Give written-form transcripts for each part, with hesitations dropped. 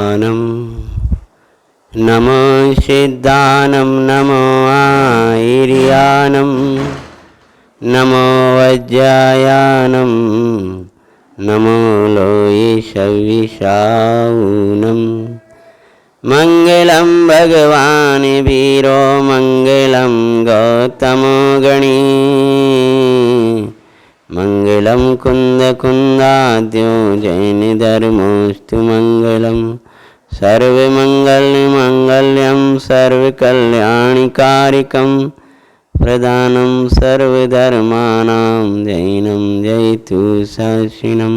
सिद्धानं नमो सिद्धानं नमो आयर्यानं नमो वज्रायानं नमो लोये सविशाऊनं मंगलं भगवान वीरो मंगलं गौतमो गणी मंगलं कुंद कुंदाद्यो जैन धर्मोस्तु मंगलं सर्वमंगल्यं सर्वकल्याणिकारिकं प्रदानं सर्वधर्माणां जैनं जयतु शासिनं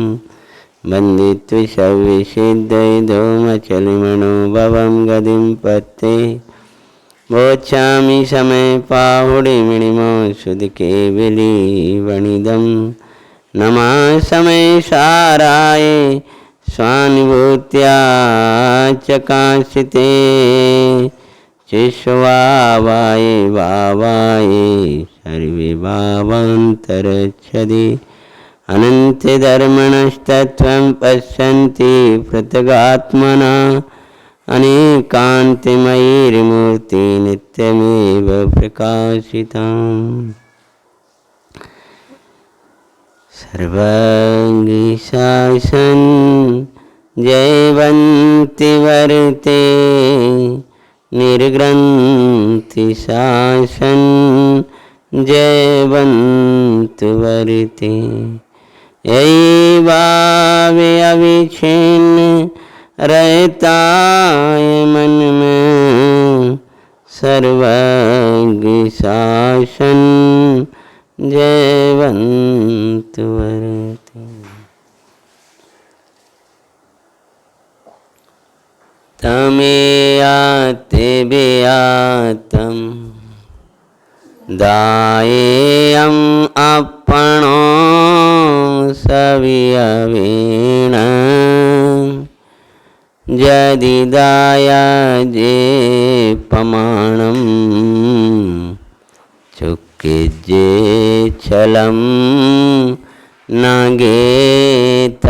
वन्दित्व सविसिद्धैधोमचलिमनोभवं गतिं पत्ते वोच्छामि समय पाहुडिमिणिमो सुधकेवली वणिदं नमः समय साराय स्वानुभूत्या चकाशिते शिष्वावाय भावाय सर्वे भावान्तरच्छदि अनन्तधर्मणस्तत्त्वं पश्यन्ति पृथगात्मना अनेकान्तिमयीर्मूर्ति नित्यमेव प्रकाशिताम् सर्वाङ्गी शासन जयवन्ति वर्ते निर्ग्रन्थि शासन जयवन्तु वर्ते भावे अविच्छिन्न रहता है मन में सर्वज्ञ शासन जयवंत वर्ते तमेयाते बेयातम दायेयम अपनो सवियवीण यदि दाया जे पमाणं चुक्के जे छलं न गेतव्यं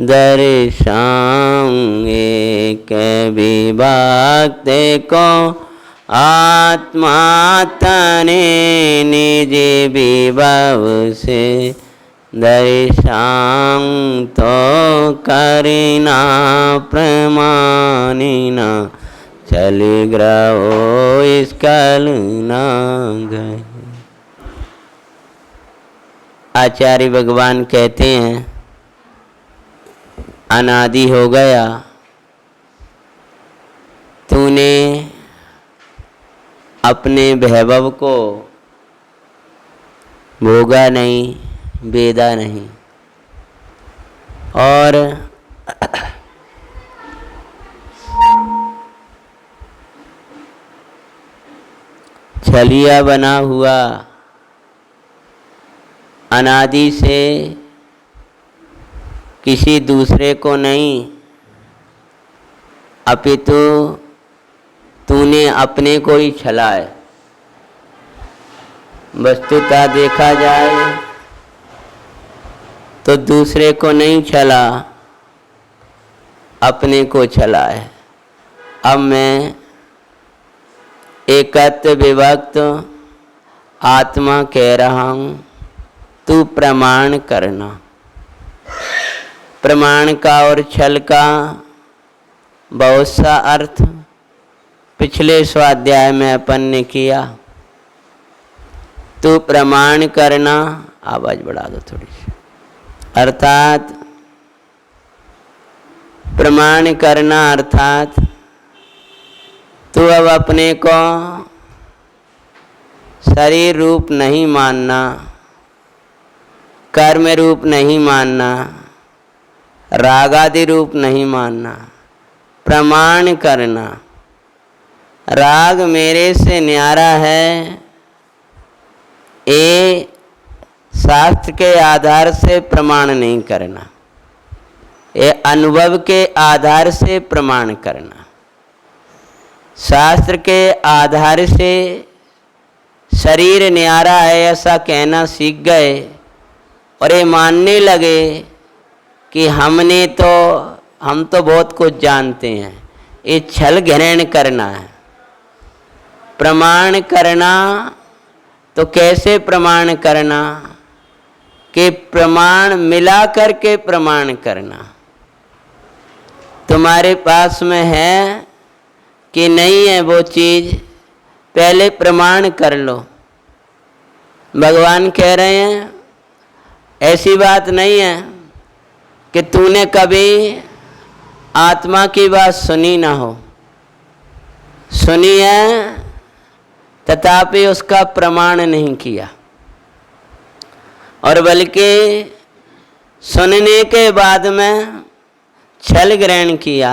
दर्शां एक विभक्ते को आत्मा तने निज विभव से दर्शां तो करिना प्रमाणिना चल ग्रहो स्कल न गए। आचार्य भगवान कहते हैं अनादि हो गया, तूने अपने वैभव को भोगा नहीं, वेदा नहीं, और छलिया बना हुआ अनादि से किसी दूसरे को नहीं, अपितु तूने अपने को ही छला है। वस्तुतः देखा जाए तो दूसरे को नहीं छला, अपने को छला है। अब मैं एकत्व विभक्त आत्मा कह रहा हूँ, तू प्रमाण करना। प्रमाण का और छल का बहुत सा अर्थ पिछले स्वाध्याय में अपन ने किया। तू प्रमाण करना, आवाज बढ़ा दो थोड़ी सी, अर्थात प्रमाण करना अर्थात तू अब अपने को शरीर रूप नहीं मानना, कर्म रूप नहीं मानना, राग आदि रूप नहीं मानना, प्रमाण करना। राग मेरे से न्यारा है, ये शास्त्र के आधार से प्रमाण नहीं करना, ये अनुभव के आधार से प्रमाण करना। शास्त्र के आधार से शरीर न्यारा है ऐसा कहना सीख गए और ये मानने लगे कि हम तो बहुत कुछ जानते हैं। ये छल ग्रहण करना है। प्रमाण करना तो कैसे प्रमाण करना कि प्रमाण मिला करके प्रमाण करना। तुम्हारे पास में है कि नहीं है वो चीज़, पहले प्रमाण कर लो। भगवान कह रहे हैं ऐसी बात नहीं है कि तूने कभी आत्मा की बात सुनी ना हो, सुनी है तथापि उसका प्रमाण नहीं किया, और बल्कि सुनने के बाद में छल ग्रहण किया।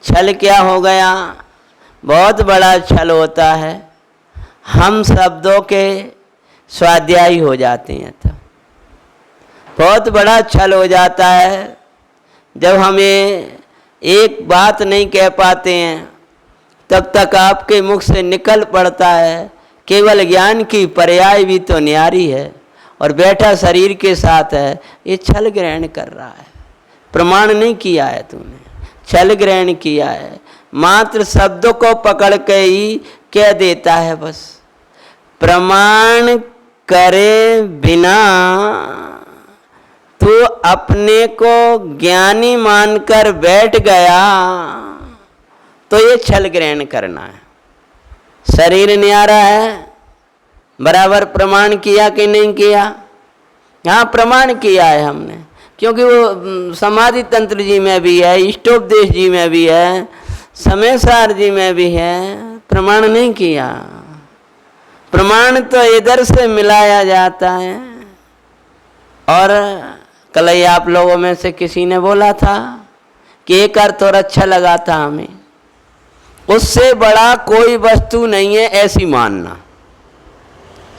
छल क्या हो गया? बहुत बड़ा छल होता है। हम शब्दों के स्वाध्यायी हो जाते हैं, तो बहुत बड़ा छल हो जाता है जब हमें एक बात नहीं कह पाते हैं, तब तक आपके मुख से निकल पड़ता है केवल ज्ञान की पर्याय भी तो न्यारी है, और बैठा शरीर के साथ है। ये छल ग्रहण कर रहा है, प्रमाण नहीं किया है तूने, छल ग्रहण किया है। मात्र शब्दों को पकड़ के ही कह देता है बस। प्रमाण करे बिना तू अपने को ज्ञानी मानकर बैठ गया तो ये छल ग्रहण करना है। शरीर न्यारा है, बराबर प्रमाण किया कि नहीं किया? हाँ, प्रमाण किया है हमने, क्योंकि वो समाधि तंत्र जी में भी है, इष्टोपदेश जी में भी है, समेसार जी में भी है। प्रमाण नहीं किया। प्रमाण तो इधर से मिलाया जाता है। और कल ही आप लोगों में से किसी ने बोला था कि एक अर्थ और अच्छा लगा था हमें, उससे बड़ा कोई वस्तु नहीं है ऐसी मानना।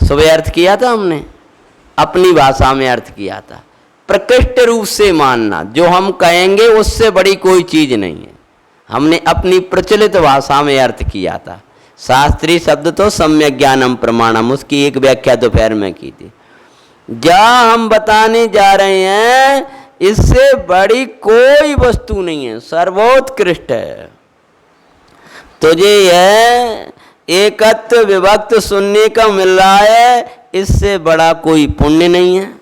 सुबह अर्थ किया था हमने, अपनी भाषा में अर्थ किया था। प्रकृष्ट रूप से मानना, जो हम कहेंगे उससे बड़ी कोई चीज नहीं है। हमने अपनी प्रचलित भाषा में अर्थ किया था। शास्त्रीय शब्द तो सम्यक ज्ञानम प्रमाणम, उसकी एक व्याख्या दोपहर में की थी। जहाँ हम बताने जा रहे हैं इससे बड़ी कोई वस्तु नहीं है, सर्वोत्कृष्ट है। तुझे यह एकत्व विभक्त सुनने का मिल रहा है, इससे बड़ा कोई पुण्य नहीं है।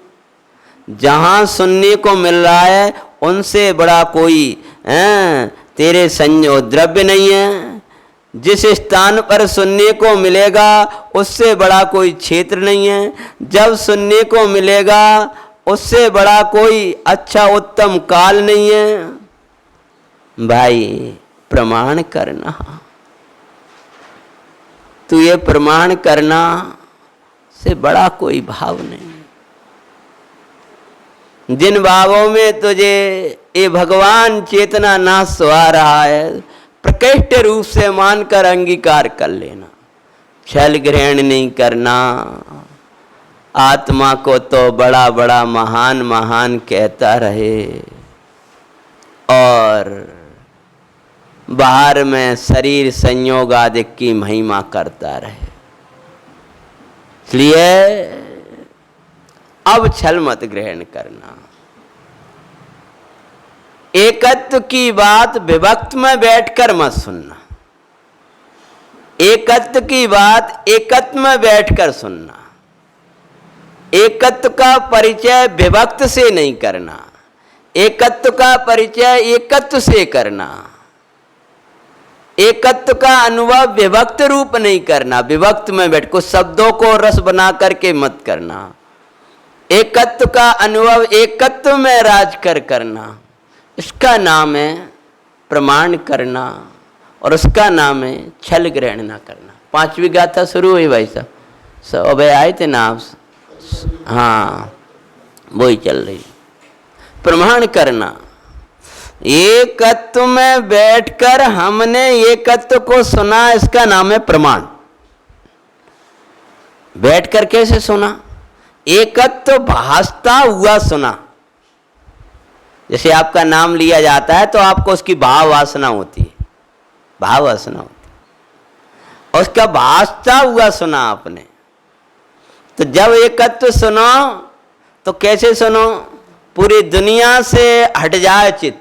जहाँ सुनने को मिल रहा है उनसे बड़ा कोई तेरे संयोग द्रव्य नहीं है। जिस स्थान पर सुनने को मिलेगा उससे बड़ा कोई क्षेत्र नहीं है। जब सुनने को मिलेगा उससे बड़ा कोई अच्छा उत्तम काल नहीं है। भाई प्रमाण करना, तू ये प्रमाण करना से बड़ा कोई भाव नहीं। जिन भावों में तुझे ये भगवान चेतना ना सुहा रहा है, प्रकृष्ट रूप से मानकर अंगीकार कर लेना। छल ग्रहण नहीं करना। आत्मा को तो बड़ा बड़ा महान महान कहता रहे और बाहर में शरीर संयोग आदि की महिमा करता रहे। इसलिए अब छल मत ग्रहण करना। एकत्व की बात विभक्त में बैठकर मत सुनना। एकत्व की बात एकत्व में बैठकर सुनना। एकत्व का परिचय विभक्त से नहीं करना, एकत्व का परिचय एकत्व से करना। एकत्व का अनुभव विभक्त रूप नहीं करना, विभक्त में बैठ को शब्दों को रस बना करके मत करना। एकत्व का अनुभव एकत्व में राज कर करना, इसका नाम है प्रमाण करना और उसका नाम है छल ग्रहण ना करना। 5वीं गाथा शुरू हुई भाई साहब, सब आए थे ना आप? हाँ, वही चल रही। प्रमाण करना, एकत्व में बैठकर हमने एकत्व को सुना, इसका नाम है प्रमाण। बैठकर कैसे सुना? एकत्व भासता हुआ सुना। जैसे आपका नाम लिया जाता है तो आपको उसकी भाव वासना होती है, भाव वासना होती है, उसका भासता हुआ सुना आपने। तो जब एकत्व सुनो तो कैसे सुनो? पूरी दुनिया से हट जाए चित,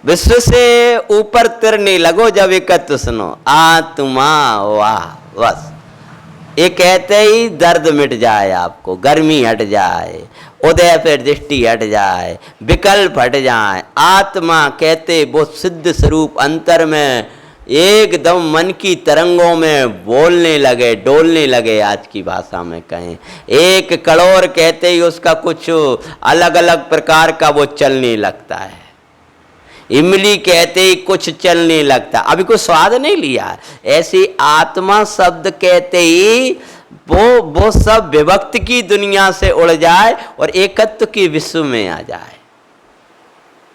विश्व से ऊपर तिरने लगो जब एकत्व सुनो आत्मा। वाह, बस ये कहते ही दर्द मिट जाए, आपको गर्मी हट जाए, उदय पे दृष्टि हट जाए, विकल्प हट जाए। आत्मा कहते वो सिद्ध स्वरूप अंतर में एकदम मन की तरंगों में बोलने लगे, डोलने लगे। आज की भाषा में कहें एक कड़ोर कहते ही उसका कुछ अलग अलग प्रकार का वो चलने लगता है। इमली कहते ही कुछ चलने लगता, अभी कोई स्वाद नहीं लिया। ऐसी आत्मा शब्द कहते ही वो सब विभक्त की दुनिया से उड़ जाए और एकत्व की विश्व में आ जाए।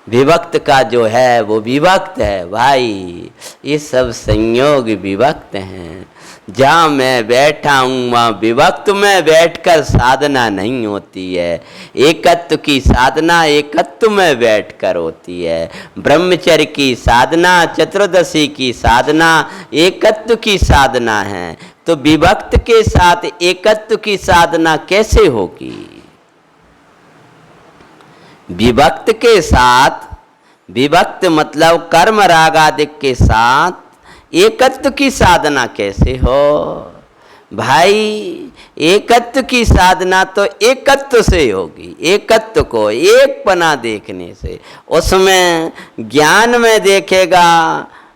विभक्त का जो है वो विभक्त है भाई, ये सब संयोग विभक्त हैं। जहाँ मैं बैठा हूँ वहाँ विभक्त में बैठकर साधना नहीं होती है। एकत्व की साधना एकत्व में बैठकर होती है। ब्रह्मचर्य की साधना, चतुर्दशी की साधना एकत्व की साधना है। तो विभक्त के साथ एकत्व की साधना कैसे होगी? विभक्त के साथ, विभक्त मतलब कर्म राग आदि के साथ एकत्व की साधना कैसे हो भाई? एकत्व की साधना तो एकत्व से होगी, एकत्व को एक पना देखने से, उसमें ज्ञान में देखेगा।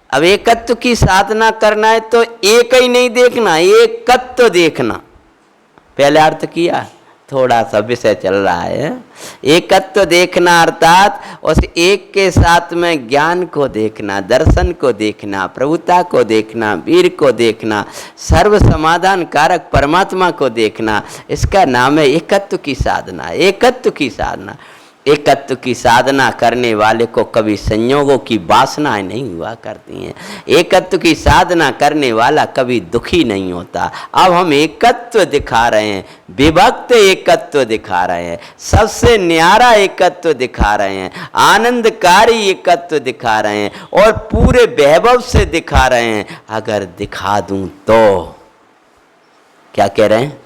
अब एकत्व की साधना करना है तो एक ही नहीं देखना, एकत्व देखना। पहले अर्थ किया, थोड़ा सा विषय चल रहा है। एकत्व देखना अर्थात उस एक के साथ में ज्ञान को देखना, दर्शन को देखना, प्रभुता को देखना, वीर को देखना, सर्व समाधान कारक परमात्मा को देखना। इसका नाम है एकत्व की साधना। एकत्व की साधना, एकत्व की साधना करने वाले को कभी संयोगों की वासनाएं नहीं हुआ करती हैं। एकत्व की साधना करने वाला कभी दुखी नहीं होता। अब हम एकत्व दिखा रहे हैं, विभक्त एकत्व दिखा रहे हैं, सबसे न्यारा एकत्व दिखा रहे हैं, आनंदकारी एकत्व दिखा रहे हैं और पूरे वैभव से दिखा रहे हैं। अगर दिखा दूं तो क्या कह रहे हैं?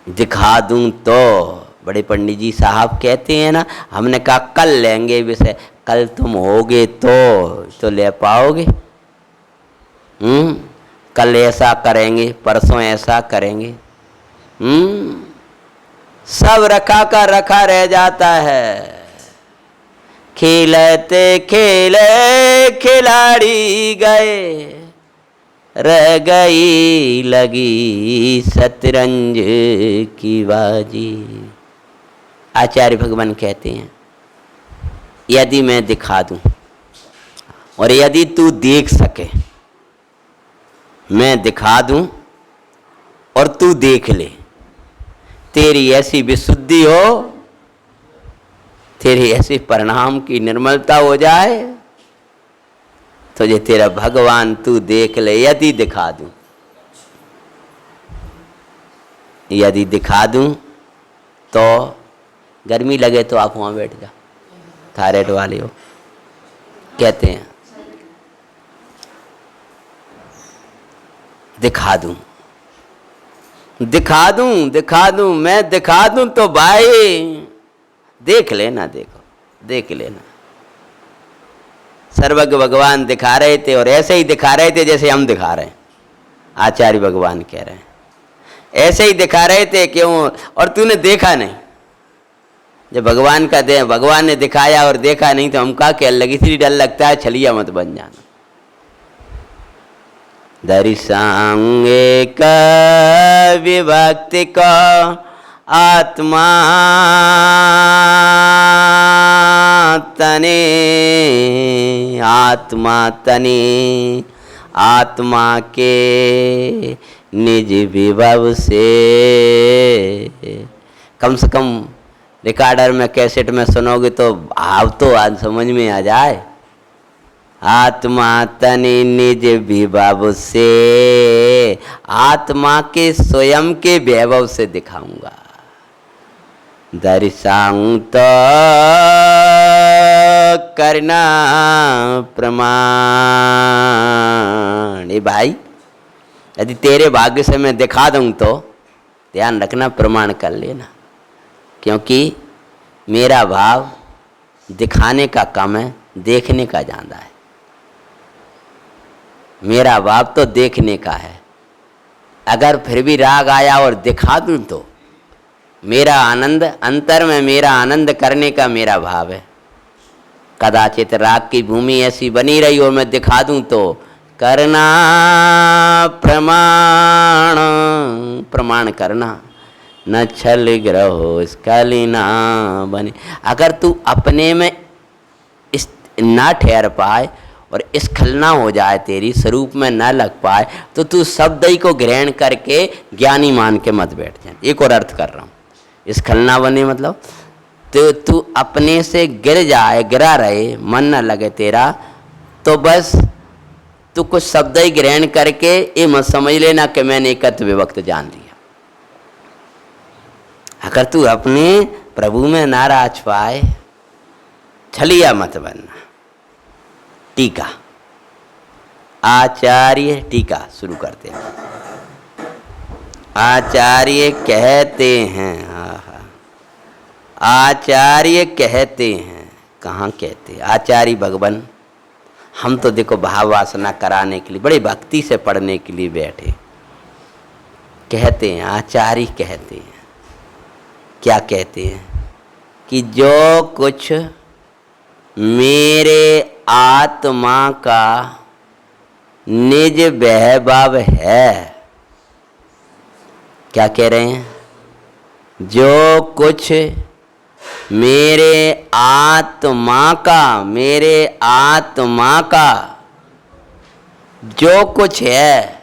दिखा दूं तो बड़े पंडित जी साहब कहते हैं ना, हमने कहा कल लेंगे विषय। कल तुम होगे तो ले पाओगे? कल ऐसा करेंगे, परसों ऐसा करेंगे। सब रखा का रखा रह जाता है। खेलते खेले खिलाड़ी गए, रह गई लगी शतरंज की बाजी। आचार्य भगवान कहते हैं यदि मैं दिखा दूं और यदि तू देख सके, मैं दिखा दूं और तू देख ले, तेरी ऐसी विशुद्धि हो, तेरी ऐसी परिणाम की निर्मलता हो जाए, तो ये तेरा भगवान तू देख ले। यदि दिखा दूं, यदि दिखा दूं तो गर्मी लगे तो आप वहां बैठ जा, थायराइड वाले हो कहते हैं। दिखा दूं, दिखा दूं, दिखा दूं, मैं दिखा दूं तो भाई देख लेना, देखो देख लेना। सर्वज्ञ भगवान दिखा रहे थे और ऐसे ही दिखा रहे थे जैसे हम दिखा रहे हैं। आचार्य भगवान कह रहे हैं ऐसे ही दिखा रहे थे, क्यों? और तूने देखा नहीं। जब भगवान का दे, भगवान ने दिखाया और देखा नहीं तो हम क्या कह लगी? इसलिए डर लगता है छलिया मत बन जाना। दर्शांगे का विभक्ति का आत्मा तने, आत्मा तने, आत्मा के निज विभव से। कम से कम रिकॉर्डर में, कैसेट में सुनोगे तो भाव तो आज समझ में आ जाए। आत्मा तनि निज विभव से, आत्मा के स्वयं के वैभव से दिखाऊंगा। दर्शाऊं तो करना प्रमाण। ए भाई, यदि तेरे भाग्य से मैं दिखा दूं तो ध्यान रखना, प्रमाण कर लेना। क्योंकि मेरा भाव दिखाने का कम है, देखने का ज़्यादा है। मेरा भाव तो देखने का है। अगर फिर भी राग आया और दिखा दूं तो मेरा आनंद, अंतर में मेरा आनंद करने का मेरा भाव है। कदाचित राग की भूमि ऐसी बनी रही और मैं दिखा दूं तो करना प्रमाण, प्रमाण करना न छल ग्रहो स्खलिना बने। अगर तू अपने में ना ठहर पाए और स्खलना हो जाए, तेरी स्वरूप में न लग पाए, तो तू शब्द ही को ग्रहण करके ज्ञानी मान के मत बैठ जाए। एक और अर्थ कर रहा हूँ, स्खलना बने मतलब तो तू अपने से गिर जाए, गिरा रहे, मन न लगे तेरा, तो बस तू कुछ शब्द ही ग्रहण करके ये मत समझ लेना कि मैंने एकत्व विभक्त जान लिया। अगर तू अपने प्रभु में नाराज पाए, छलिया मत बनना। टीका, आचार्य टीका शुरू करते हैं। आचार्य कहते हैं, आचार्य कहते हैं, कहाँ कहते हैं? आचार्य भगवान। हम तो देखो भाव वासना कराने के लिए, बड़ी भक्ति से पढ़ने के लिए बैठे। कहते हैं, आचार्य कहते हैं, क्या कहते हैं? कि जो कुछ मेरे आत्मा का निज वैभव है, क्या कह रहे हैं? जो कुछ मेरे आत्मा का, मेरे आत्मा का जो कुछ है,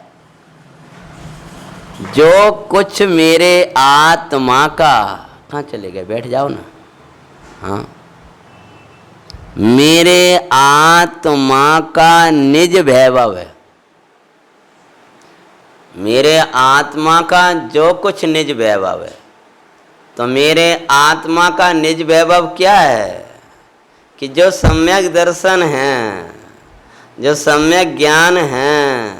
जो कुछ मेरे आत्मा का, कहाँ चले गए? बैठ जाओ ना। हाँ, मेरे आत्मा का निज वैभव है। मेरे आत्मा का जो कुछ निज वैभव है, तो मेरे आत्मा का निज वैभव क्या है? कि जो सम्यक दर्शन है, जो सम्यक ज्ञान है,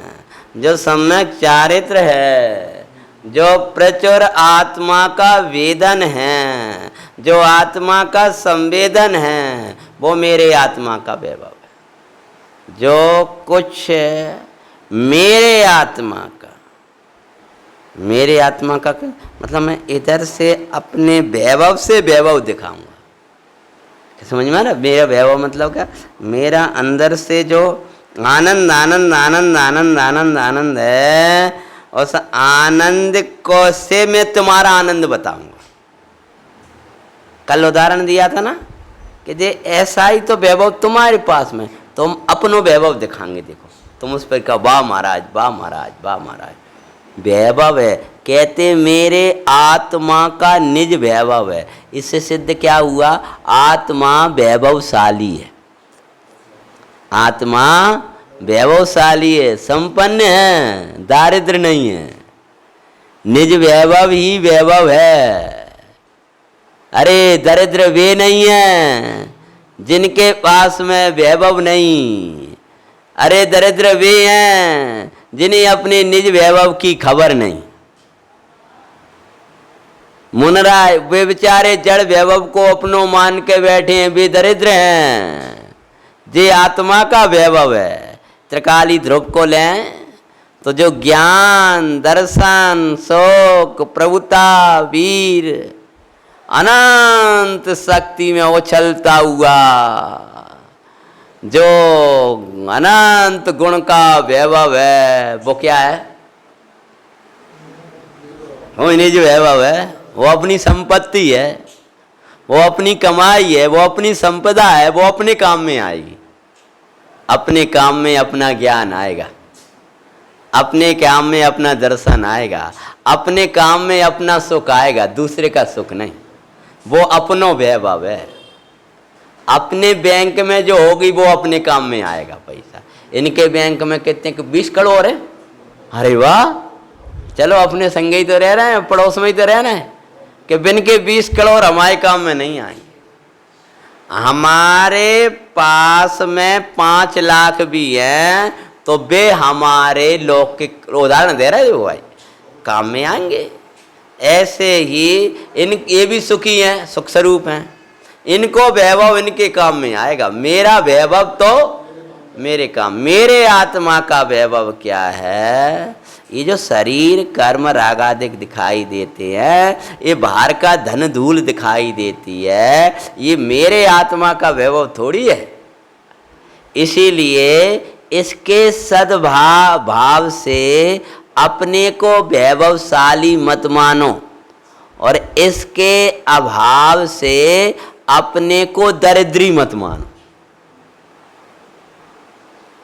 जो सम्यक चारित्र है, जो प्रचुर आत्मा का वेदन है, जो आत्मा का संवेदन है, वो मेरे आत्मा का वैभव है। जो कुछ मेरे आत्मा का, मेरे आत्मा का मतलब मैं इधर से अपने वैभव से वैभव दिखाऊंगा। समझ में आ रहा? मेरा वैभव मतलब क्या? मेरा अंदर से जो आनंद आनंद आनंद आनंद आनंद आनंद है, उस आनंद को से मैं तुम्हारा आनंद बताऊंगा। कल उदाहरण दिया था ना कि जे ऐसा ही तो वैभव तुम्हारे पास में, तुम अपनो वैभव दिखाएंगे। देखो तुम उस पर कहा वाह महाराज, वाह महाराज, वाह महाराज। वैभव है, कहते मेरे आत्मा का निज वैभव है। इससे सिद्ध क्या हुआ? आत्मा वैभवशाली है, आत्मा वैभवशाली है, संपन्न है, दारिद्र नहीं है। निज वैभव ही वैभव है। अरे दरिद्र वे नहीं है जिनके पास में वैभव नहीं। अरे दरिद्र वे हैं जिन्हें अपने निज वैभव की खबर नहीं। मुनराय वे बेचारे जड़ वैभव को अपनों मान के बैठे हैं, वे दरिद्र हैं। जे आत्मा का वैभव है। त्रिकाली ध्रुव को लें तो जो ज्ञान, दर्शन, शोक, प्रभुता, वीर, अनंत शक्ति में उछलता हुआ जो अनंत गुण का वैभव है, वो क्या है? वो निज वैभव है, वो अपनी संपत्ति है, वो अपनी कमाई है, वो अपनी संपदा है, वो अपने काम में आएगी। अपने काम में अपना ज्ञान आएगा, अपने काम में अपना दर्शन आएगा, अपने काम में अपना सुख आएगा, दूसरे का सुख नहीं। वो अपनो वैभव है। अपने बैंक में जो होगी वो अपने काम में आएगा पैसा। इनके बैंक में कितने 20 करोड़ है। अरे वाह, चलो अपने संगे ही तो रह रहे हैं, पड़ोस में ही तो रह रहे हैं कि बिन के 20 करोड़ हमारे काम में नहीं आएंगे। हमारे पास में 5 लाख भी हैं तो वे हमारे लौकिक, उदाहरण दे रहे हो भाई, काम में आएंगे। ऐसे ही ये भी सुखी हैं, सुख स्वरूप हैं। इनको वैभव इनके काम में आएगा, मेरा वैभव तो मेरे काम। मेरे आत्मा का वैभव क्या है? ये जो शरीर कर्म राग आदि दिखाई देते हैं, ये बाहर का धन धूल दिखाई देती है, ये मेरे आत्मा का वैभव थोड़ी है। इसीलिए इसके सद्भाव से अपने को वैभवशाली मत मानो और इसके अभाव से अपने को दरिद्री मत मानो।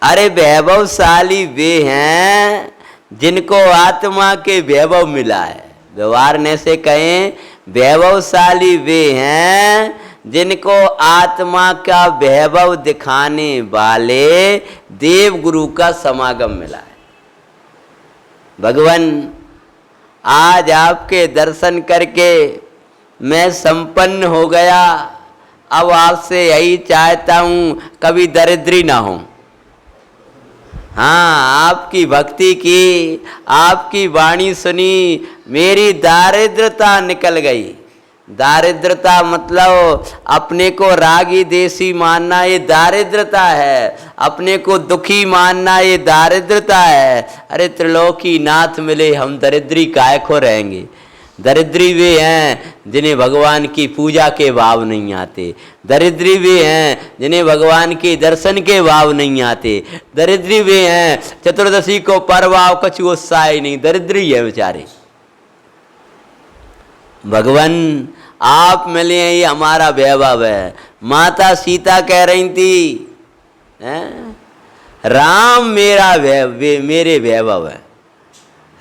अरे वैभवशाली वे हैं जिनको आत्मा के वैभव मिला है। व्यवहार से कहें, वैभवशाली वे हैं जिनको आत्मा का वैभव दिखाने वाले देव गुरु का समागम मिला है। भगवान, आज आपके दर्शन करके मैं संपन्न हो गया, अब आपसे यही चाहता हूँ कभी दरिद्री ना हो। हाँ, आपकी भक्ति की, आपकी वाणी सुनी, मेरी दारिद्रता निकल गई। दारिद्रता मतलब अपने को रागी देसी मानना, ये दारिद्रता है। अपने को दुखी मानना, ये दारिद्रता है। अरे त्रिलोकी नाथ मिले, हम दरिद्री काहे को रहेंगे? दरिद्री वे हैं जिन्हें भगवान की पूजा के भाव नहीं आते। दरिद्री वे हैं जिन्हें भगवान के दर्शन के भाव नहीं आते। दरिद्री वे हैं चतुर्दशी को परवाव कछु उत्साह ही नहीं। दरिद्री है बेचारे। भगवान आप मिले हैं, ये हमारा वैभव है। माता सीता कह रही थी, राम मेरा मेरे वैभव है।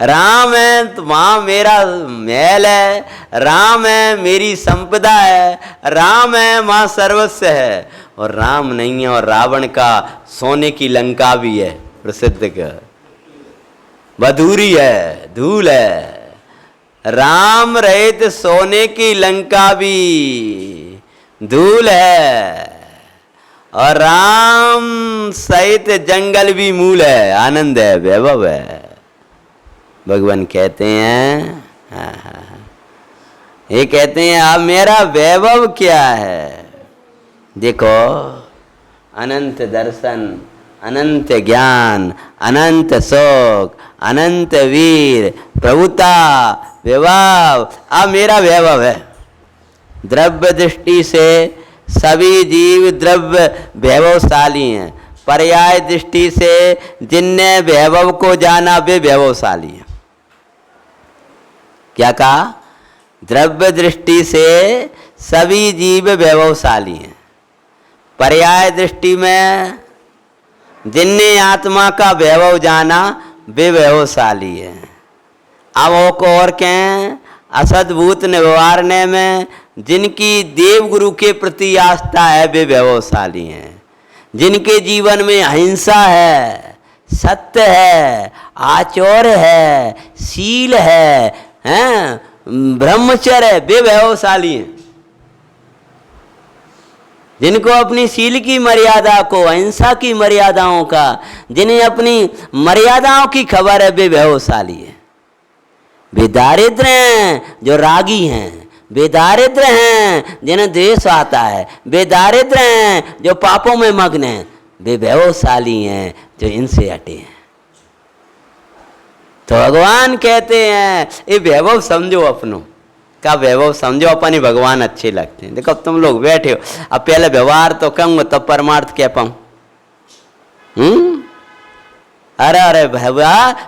राम है तो वहाँ मेरा महल है, राम है मेरी संपदा है, राम है माँ सर्वस्व है। और राम नहीं है और रावण का सोने की लंका भी है, प्रसिद्ध का बधूरी है, धूल है। राम रहित सोने की लंका भी धूल है और राम सहित जंगल भी मूल है। आनंद है, वैभव है। भगवान कहते हैं, ये कहते हैं अब मेरा वैभव क्या है? देखो, अनंत दर्शन, अनंत ज्ञान, अनंत सुख, अनंत वीर, प्रभुता, वैभव, अब मेरा वैभव है। द्रव्य दृष्टि से सभी जीव द्रव्य वैभवशाली हैं। पर्याय दृष्टि से जिनने वैभव को जाना वे वैभवशाली हैं। क्या कहा? द्रव्य दृष्टि से सभी जीव वैभवशाली हैं। पर्याय दृष्टि में जिनने आत्मा का वैभव जाना वे वैभवशाली हैं। अब वो को और कहें, असद्भूत व्यवहारने में जिनकी देव गुरु के प्रति आस्था है वे वैभवशाली हैं। जिनके जीवन में अहिंसा है, सत्य है, आचौर है, शील है, ब्रह्मचर्य है, वे वैभवशाली हैं। जिनको अपनी शील की मर्यादा को, अहिंसा की मर्यादाओं का, जिन्हें अपनी मर्यादाओं की खबर है, वे वैभवशाली है। वे दारिद्र हैं जो रागी हैं, वे दारिद्र हैं जिन्हें द्वेष आता है, वे दारिद्र हैं जो पापों में मग्न हैं, वे वैभवशाली हैं जो इनसे हटे हैं। तो भगवान कहते हैं ये वैभव समझो, अपनों का वैभव समझो, अपन ही भगवान अच्छे लगते हैं। देखो तुम लोग बैठे हो, अब पहले व्यवहार तो कहूँगा तब परमार्थ कह पाऊँ। अरे अरे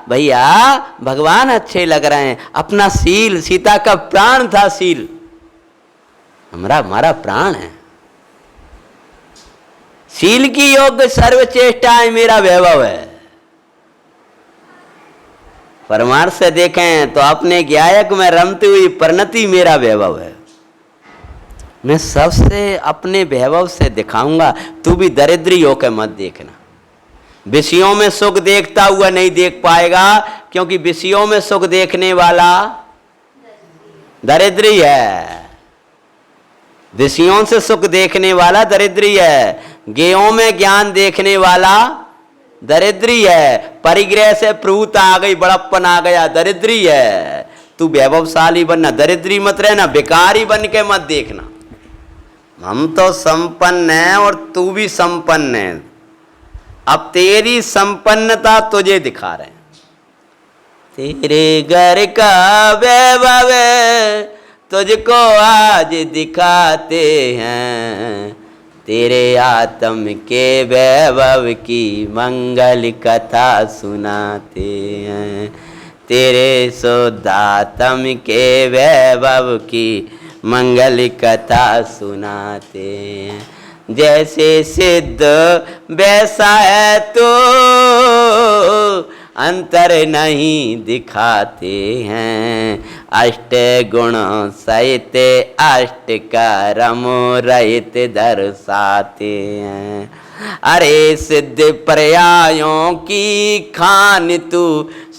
भैया भगवान अच्छे लग रहे हैं। अपना शील, सीता का प्राण था शील, हमारा प्राण है। शील की योग्य सर्व चेष्टाएं मेरा वैभव है। परमार्थ से देखें तो अपने ज्ञायक में रमती हुई परिणति मेरा वैभव है। मैं सबसे अपने वैभव से दिखाऊंगा, तू भी दरिद्री होकर मत देखना। विषयों में सुख देखता हुआ नहीं देख पाएगा, क्योंकि विषयों में सुख देखने वाला दरिद्री है। विषयों से सुख देखने वाला दरिद्री है। ज्ञेयों में ज्ञान देखने वाला दरिद्री है। परिग्रह से प्रभुता आ गई, बड़प्पन आ गया, दरिद्री है। तू वैभवशाली बनना, दरिद्री मत रहना, बेकारी बन के मत देखना। हम तो संपन्न हैं और तू भी संपन्न है। अब तेरी संपन्नता तुझे दिखा रहे हैं। तेरे घर का वैभव तुझको आज दिखाते हैं, तेरे आत्म के वैभव की मंगल कथा सुनाते हैं, तेरे शुद्ध आत्म के वैभव की मंगल कथा सुनाते हैं। जैसे सिद्ध वैसा है तो अंतर नहीं दिखाते हैं, अष्ट गुण सहित अष्ट कर्म रहित दर्शाते हैं। अरे सिद्ध पर्यायों की खान तू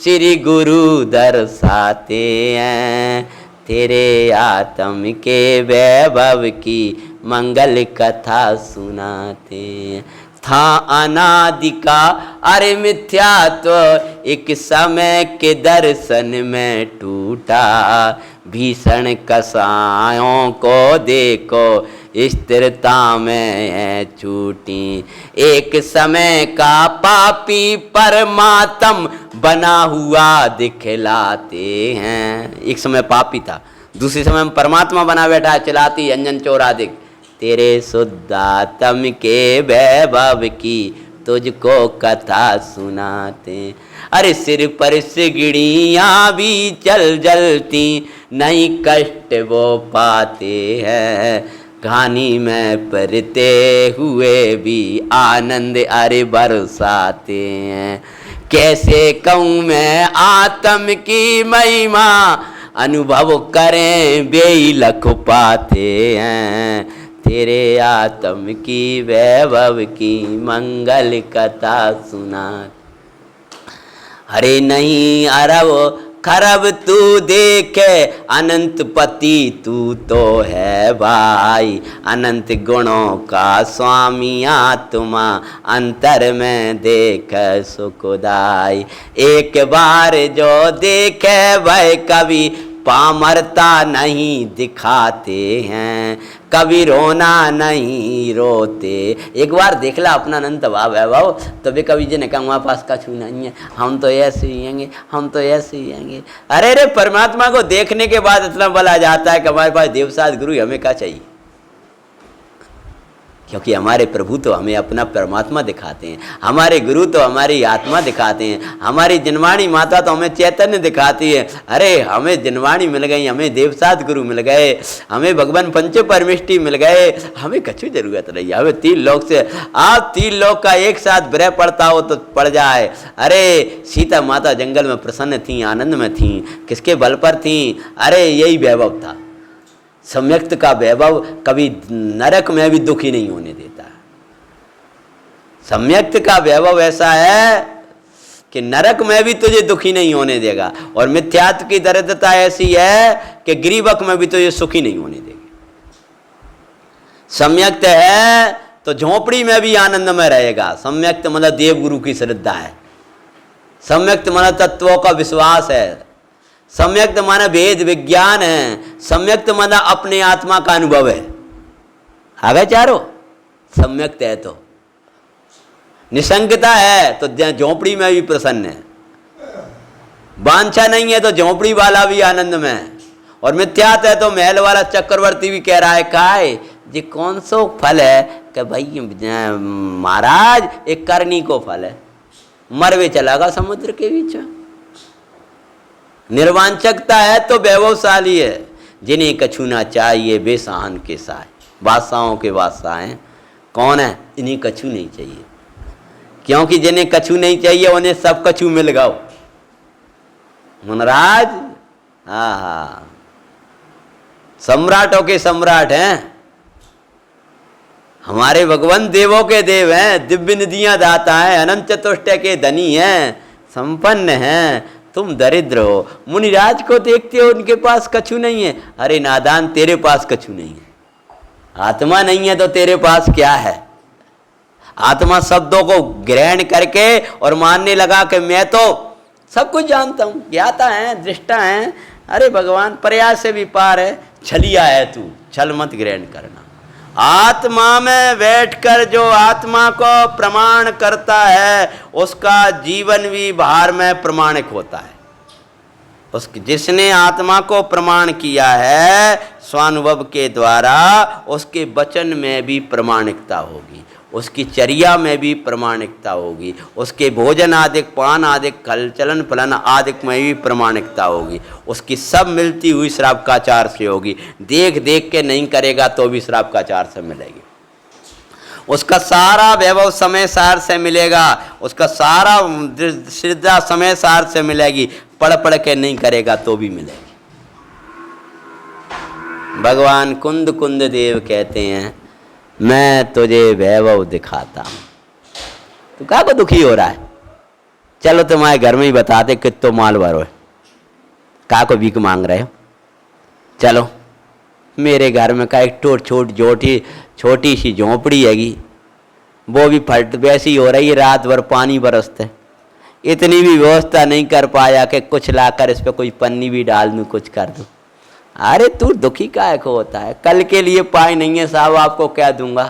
श्री गुरु दर्शाते हैं, तेरे आत्म के वैभव की मंगल कथा सुनाते हैं। था अनादि का अरे मिथ्यात्व एक समय के दर्शन में टूटा, भीषण कसायों को देखो स्थिरता में है छूटी, एक समय का पापी परमात्म बना हुआ दिखलाते हैं। एक समय पापी था, दूसरे समय में परमात्मा बना बैठा, चलाती अंजन चौरादिक, तेरे शुद्ध आत्म के वैभव की तुझको कथा सुनाते। अरे सिर पर सिगड़ियाँ भी चल जलती, नहीं कष्ट वो पाते हैं, घानी में पड़ते हुए भी आनंद अरे बरसाते हैं। कैसे कहूँ मैं आत्म की महिमा, अनुभव करें बेलख पाते हैं, तेरे आत्म की वैभव की मंगल कथा सुना। अरे नहीं अरब खरब तू देखे, अनंत पति तू तो है भाई, अनंत गुणों का स्वामी आत्मा अंतर में देख सुखदाई। एक बार जो देखे वह कभी पामरता नहीं दिखाते हैं, कभी रोना नहीं रोते। एक बार देख ला अपना अनंत भाव है भाव, तो भी कभी जिन्हें कहा हमारे पास कछु नहीं है, हम तो ऐसे ही हैंगे, हम तो ऐसे ही हैंगे। अरे रे परमात्मा को देखने के बाद इतना बल आ जाता है कि हमारे पास देवसाद गुरु हमें क्या चाहिए, क्योंकि हमारे प्रभु तो हमें अपना परमात्मा दिखाते हैं, हमारे गुरु तो हमारी आत्मा दिखाते हैं, हमारी जिनवाणी माता तो हमें चैतन्य दिखाती है। अरे हमें जिनवाणी मिल गई, हमें देवसाद गुरु मिल गए, हमें भगवान पंच परमिष्टि मिल गए, हमें कछु जरूरत नहीं। हमें 3 लोक से आप 3 लोक का एक साथ विरह पड़ता हो तो पड़ जाए। अरे सीता माता जंगल में प्रसन्न थी, आनंद में थी, किसके बल पर थी? अरे यही वैभव था। सम्यक्त का वैभव कभी नरक में भी दुखी नहीं होने देता। सम्यक्त का वैभव ऐसा है कि नरक में भी तुझे दुखी नहीं होने देगा, और मिथ्यात्व की दरिद्रता ऐसी है कि गिरिवक में भी तुझे सुखी नहीं होने देगी। सम्यक्त है तो झोपड़ी में भी आनंद में रहेगा। सम्यक्त मतलब देव गुरु की श्रद्धा है, सम्यक्त मतलब तत्वों का विश्वास है, सम्यक्त माना वेद विज्ञान है, सम्यक्त माना अपने आत्मा का अनुभव है। आ गए चारों? सम्यक्त है तो निसंगता है तो झोपड़ी में भी प्रसन्न है, वांछा नहीं है तो झोपड़ी वाला भी आनंद में है, और मिथ्यात है तो महल वाला चक्रवर्ती भी कह रहा है काय ये कौन सो फल है कि भाई महाराज एक करनी को फल है, मरवे चलागा समुद्र के बीच। निर्वांचकता है तो वैभवशाली है, जिन्हें कछु ना चाहिए बेसहान के साय, बादशाहों के बादशाह हैं। कौन है? इन्हें कछु नहीं चाहिए, क्योंकि जिन्हें कछु नहीं चाहिए उन्हें सब कछु मिल गओ। मनराज हाँ सम्राटों के सम्राट हैं, हमारे भगवान देवों के देव हैं, दिव्य निधियां दाता हैं, अनंत चतुष्टय के धनी हैं, संपन्न हैं। तुम दरिद्र हो, मुनिराज को देखते हो उनके पास कछु नहीं है। अरे नादान तेरे पास कछु नहीं है, आत्मा नहीं है तो तेरे पास क्या है? आत्मा शब्दों को ग्रहण करके और मानने लगा कि मैं तो सब कुछ जानता हूँ, ज्ञाता है, दृष्टा है, अरे भगवान प्रयास से भी पार है, छलिया है तू, छल मत ग्रहण करना। आत्मा में बैठकर जो आत्मा को प्रमाण करता है उसका जीवन भी बाहर में प्रमाणिक होता है। उसकी जिसने आत्मा को प्रमाण किया है स्वानुभव के द्वारा, उसके वचन में भी प्रमाणिकता होगी, उसकी चर्या में भी प्रमाणिकता होगी, उसके भोजन आदिक पान आदिक खल चलन फलन आदिक में भी प्रमाणिकता होगी। उसकी सब मिलती हुई श्रावकाचार से होगी। देख देख के नहीं करेगा तो भी श्रावकाचार से मिलेगी। उसका सारा वैभव समय सार से मिलेगा, उसका सारा श्रद्धा समय सार से मिलेगी। पढ़ पढ़ के नहीं करेगा तो भी मिलेगी। भगवान कुंद कुंद देव कहते हैं मैं तुझे वैभव दिखाता हूं। तू क्या को दुखी हो रहा है? चलो तुम्हारे घर में ही बताते कितो माल भरो है, का को भीख मांग रहे हो। चलो मेरे घर में का एक छोटी सी झोंपड़ी हैगी, वो भी फट वैसी हो रही है, रात भर पानी बरसते। इतनी भी व्यवस्था नहीं कर पाया कि कुछ लाकर इस पर कोई पन्नी भी डाल दूँ, कुछ कर दूँ। अरे तू दुखी काहे को होता है? कल के लिए पाई नहीं है साहब, आपको क्या दूंगा?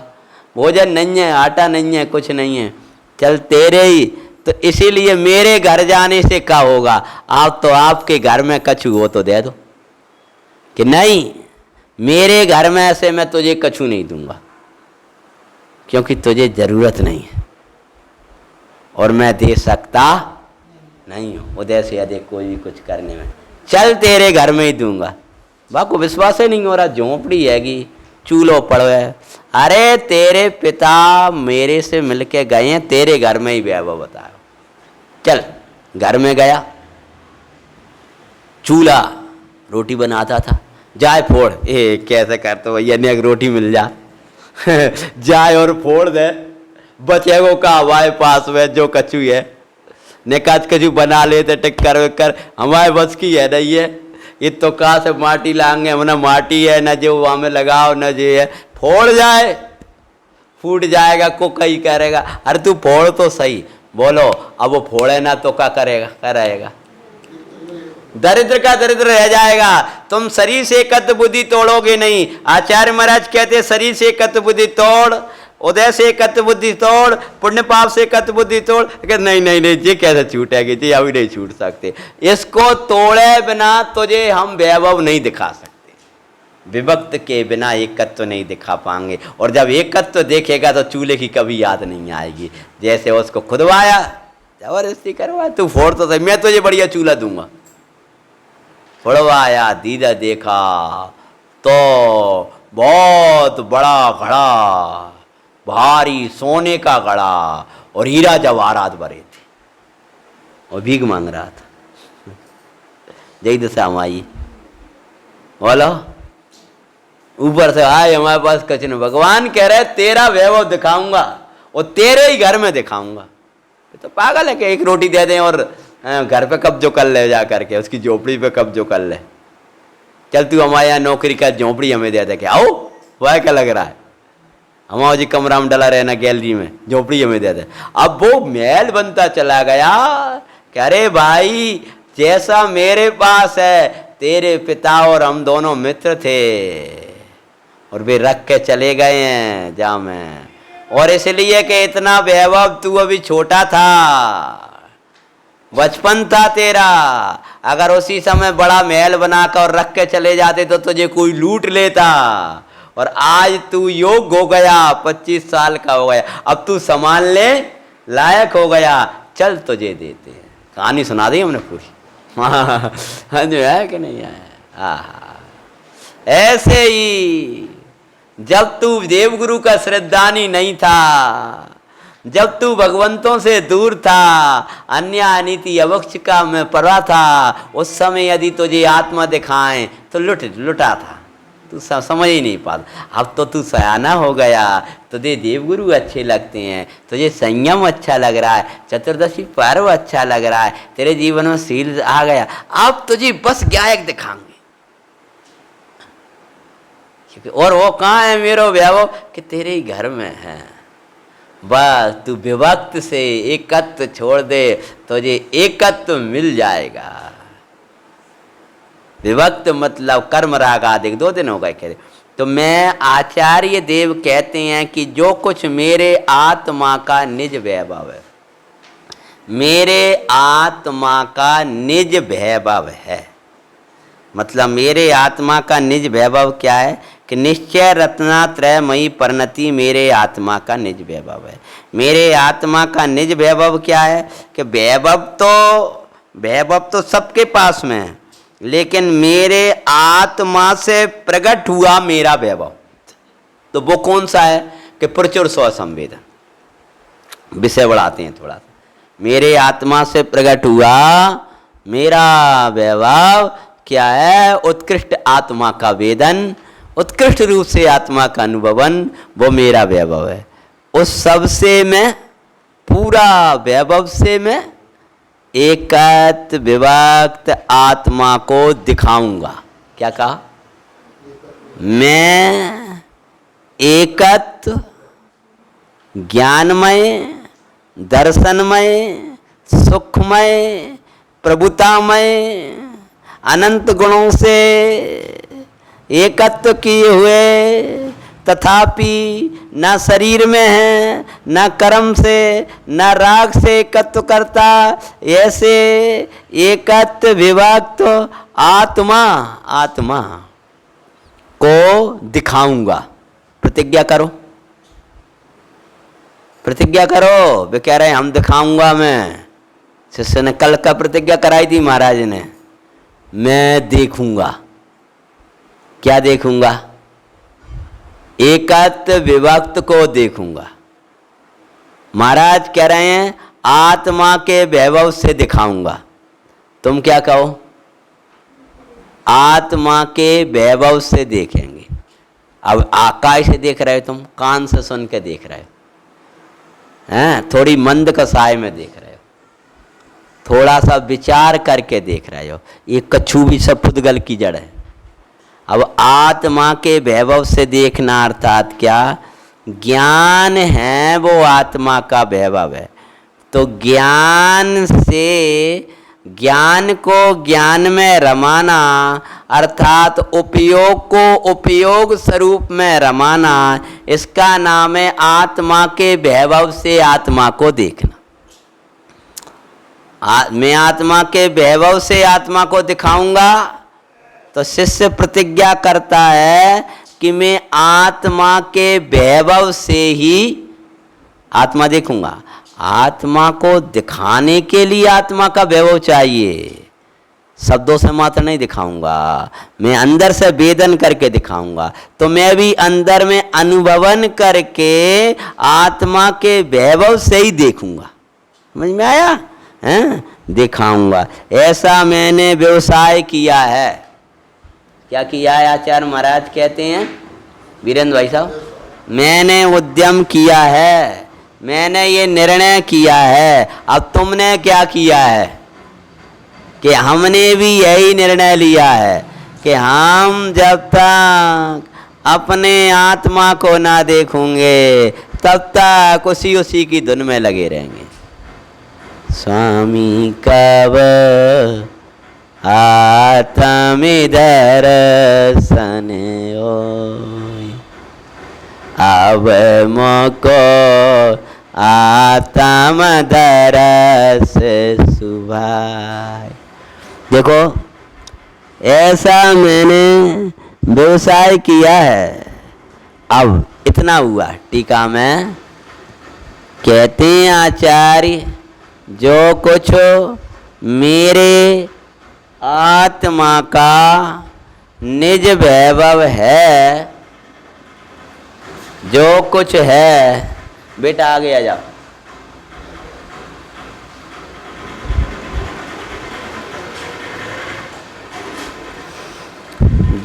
भोजन नहीं है, आटा नहीं है, कुछ नहीं है। चल तेरे ही तो इसीलिए मेरे घर जाने से क्या होगा? आप तो आपके घर में कछु हो तो दे दो, कि नहीं मेरे घर में ऐसे मैं तुझे कछु नहीं दूंगा, क्योंकि तुझे जरूरत नहीं है और मैं दे सकता नहीं हूं उदय से अधिक कोई भी कुछ करने में। चल तेरे घर में ही दूंगा। बाको विश्वास ही नहीं हो रहा, झोंपड़ी हैगी, चूल्हो पड़ो है। अरे तेरे पिता मेरे से मिलके गए हैं, तेरे घर में ही वैभव बताओ। चल घर में गया, चूल्हा रोटी बनाता था, जाए फोड़। कैसे करते हो भैया, ने रोटी मिल जा जाए और फोड़ दे, बचेगो का हमारे पास में जो कचू है, ने काच कचू बना लेते टिक कर हमारे बस की है नहीं है। ये तो कहाँ से माटी लाएंगे हम, ना माटी है न जो वहाँ में लगाओ न जो है, फोड़ जाए फूट जाएगा को कहीं करेगा। अरे तू फोड़ तो सही, बोलो अब वो फोड़े ना तो क्या करेगा? करेगा दरिद्र का दरिद्र रह जाएगा। तुम शरीर से कत बुद्धि तोड़ोगे नहीं। आचार्य महाराज कहते शरीर से कत बुद्धि तोड़, उदय से कत बुद्धि तोड़, पुण्य पाप से कत बुद्धि तोड़। नहीं नहीं नहीं जी कैसे छूटेगी जी, अभी नहीं छूट सकते। इसको तोड़े बिना तुझे हम वैभव नहीं दिखा सकते, विभक्त के बिना एकत्व तो नहीं दिखा पाएंगे। और जब एकत्व तो देखेगा तो चूल्हे की कभी याद नहीं आएगी। जैसे उसको खुदवाया, जबरदस्ती करवा, तू फोड़ तो सही, मैं तुझे बढ़िया चूल्हा दूंगा। फोड़वाया, दीदा देखा तो बहुत बड़ा घड़ा, भारी सोने का घड़ा और हीरा जवाहरात भरे थे, और भीख मांग रहा था। जय दशा माई बोलो, ऊपर से आए हमारे पास कुछ नहीं। भगवान कह रहे तेरा वैभव दिखाऊंगा और तेरे ही घर में दिखाऊंगा। तो पागल है कि एक रोटी दे दें और घर पे कब्जो कर ले, जा करके उसकी झोपड़ी पे कब्जो कर ले। चल तू हमारे यहाँ नौकरी का झोपड़ी हमें दे दे, क्या आओ वह क्या लग रहा है? हमारा जी कमरा में डला रहना गैलरी में, झोपड़ी हमें दे दे। अब वो महल बनता चला गया कि अरे भाई जैसा मेरे पास है, तेरे पिता और हम दोनों मित्र थे और वे रख के चले गए हैं जा में। और इसलिए कि इतना वैभव, तू अभी छोटा था, बचपन था तेरा। अगर उसी समय बड़ा महल बनाकर रख के चले जाते तो तुझे कोई लूट लेता। और आज तू योग हो गया, 25 साल का हो गया, अब तू संभालने लायक हो गया, चल तुझे देते हैं। कहानी सुना दी हमने पूरी। जो है कि नहीं है? ऐसे ही जब तू देवगुरु का श्रद्धानी नहीं था, जब तू भगवंतों से दूर था, अन्य अनिति अवक्ष का मैं पड़ा था, उस समय यदि तुझे आत्मा दिखाएं तो लुटा था। तू समझ ही नहीं पाता। अब तो तू सयाना हो गया, तुझे देवगुरु अच्छे लगते हैं, तुझे संयम अच्छा लग रहा है, चतुर्दशी पर्व अच्छा लग रहा है, तेरे जीवन में सील आ गया। अब तुझे बस गायक दिखाएंगे। और वो कहाँ है मेरो वैभव? कि तेरे ही घर में है। बस तू विभक्त से एकत्व छोड़ दे, तुझे एकत्व मिल जाएगा। विभक्त मतलब कर्म राग आदि, 2 दिन हो गए कह। तो मैं आचार्य देव कहते हैं कि जो कुछ मेरे आत्मा का निज वैभव है, मेरे आत्मा का निज वैभव है, मतलब मेरे आत्मा का निज वैभव क्या है कि निश्चय रत्नात्रयमयी परिणति मेरे आत्मा का निज वैभव है। मेरे आत्मा का निज वैभव क्या है कि वैभव तो सबके पास में है, लेकिन मेरे आत्मा से प्रकट हुआ मेरा वैभव, तो वो कौन सा है कि प्रचुर स्व संवेदन। विषय बढ़ाते हैं थोड़ा सा। मेरे आत्मा से प्रकट हुआ मेरा वैभव क्या है? उत्कृष्ट आत्मा का वेदन, उत्कृष्ट रूप से आत्मा का अनुभवन, वो मेरा वैभव है। उस सब से मैं, पूरा वैभव से मैं एकत्व विभक्त आत्मा को दिखाऊंगा। क्या कहा? मैं एकत्व ज्ञानमय, दर्शनमय, सुखमय, प्रभुतामय, अनंत गुणों से एकत्व किए हुए, तथापि न शरीर में है, न कर्म से, न राग से एकत्व करता, ऐसे एकत्व विभक्त आत्मा को दिखाऊंगा। प्रतिज्ञा करो, प्रतिज्ञा करो। वे कह रहे हैं हम दिखाऊंगा मैं। शिष्य ने कल का प्रतिज्ञा कराई थी महाराज ने, मैं देखूंगा। क्या देखूंगा? एकत्व विभक्त को देखूंगा। महाराज कह रहे हैं आत्मा के वैभव से दिखाऊंगा। तुम क्या कहो? आत्मा के वैभव से देखेंगे। अब आकाश से देख रहे हो तुम, कान से सुन के देख रहे हो, हैं? थोड़ी मंद कसाय में देख रहे हो, थोड़ा सा विचार करके देख रहे हो। ये कछू भी सब फुदगल की जड़ है। अब आत्मा के वैभव से देखना अर्थात क्या? ज्ञान है वो आत्मा का वैभव है। तो ज्ञान से, ज्ञान को ज्ञान में रमाना अर्थात उपयोग को उपयोग स्वरूप में रमाना, इसका नाम है आत्मा के वैभव से आत्मा को देखना। मैं आत्मा के वैभव से आत्मा को दिखाऊंगा। तो शिष्य प्रतिज्ञा करता है कि मैं आत्मा के वैभव से ही आत्मा देखूंगा। आत्मा को दिखाने के लिए आत्मा का वैभव चाहिए, शब्दों से मात्र नहीं दिखाऊंगा, मैं अंदर से वेदन करके दिखाऊंगा। तो मैं भी अंदर में अनुभवन करके आत्मा के वैभव से ही देखूंगा। समझ में आया? हैं? दिखाऊंगा। ऐसा मैंने व्यवसाय किया है। क्या किया है? आचार्य महाराज कहते हैं, वीरेंद्र भाई साहब, मैंने उद्यम किया है, मैंने ये निर्णय किया है। अब तुमने क्या किया है? कि हमने भी यही निर्णय लिया है कि हम जब तक अपने आत्मा को ना देखूंगे तब तक उसी की धुन में लगे रहेंगे। स्वामी कब आत्मिदर सने अब मोको आत्म दरस सुभाय। देखो, ऐसा मैंने व्यवसाय किया है। अब इतना हुआ। टीका में कहते हैं आचार्य, जो कुछ मेरे आत्मा का निज वैभव है, जो कुछ है, बेटा आगे आ जाओ,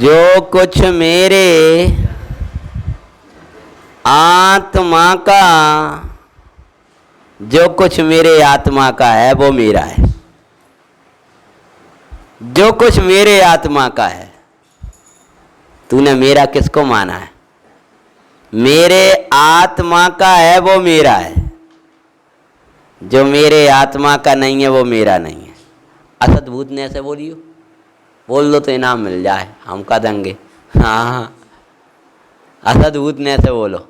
जो कुछ मेरे आत्मा का, जो कुछ मेरे आत्मा का है वो मेरा है। जो कुछ मेरे आत्मा का है, तूने मेरा किसको माना है? मेरे आत्मा का है वो मेरा है, जो मेरे आत्मा का नहीं है वो मेरा नहीं है। असद्भूत ने ऐसे बोलियो, बोल दो तो इनाम मिल जाए, हम का देंगे। हाँ, असदभूत ने से बोलो,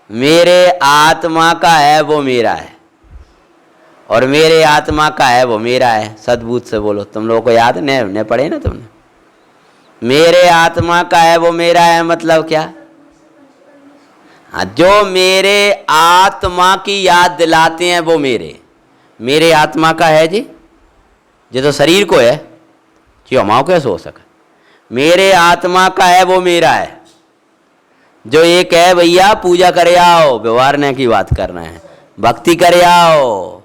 मेरे आत्मा का है वो मेरा है, और मेरे आत्मा का है वो मेरा है। सद्भूत से बोलो। तुम लोगों को याद ने पढ़े ना तुमने? मेरे आत्मा का है वो मेरा है मतलब क्या? हाँ, जो मेरे आत्मा की याद दिलाते हैं वो मेरे आत्मा का है जी। ये तो शरीर को है कि हमाओ कैसे हो सके? मेरे आत्मा का है वो मेरा है। जो एक है भैया, पूजा करे आओ, व्यवहारने की बात करना है, भक्ति करे आओ,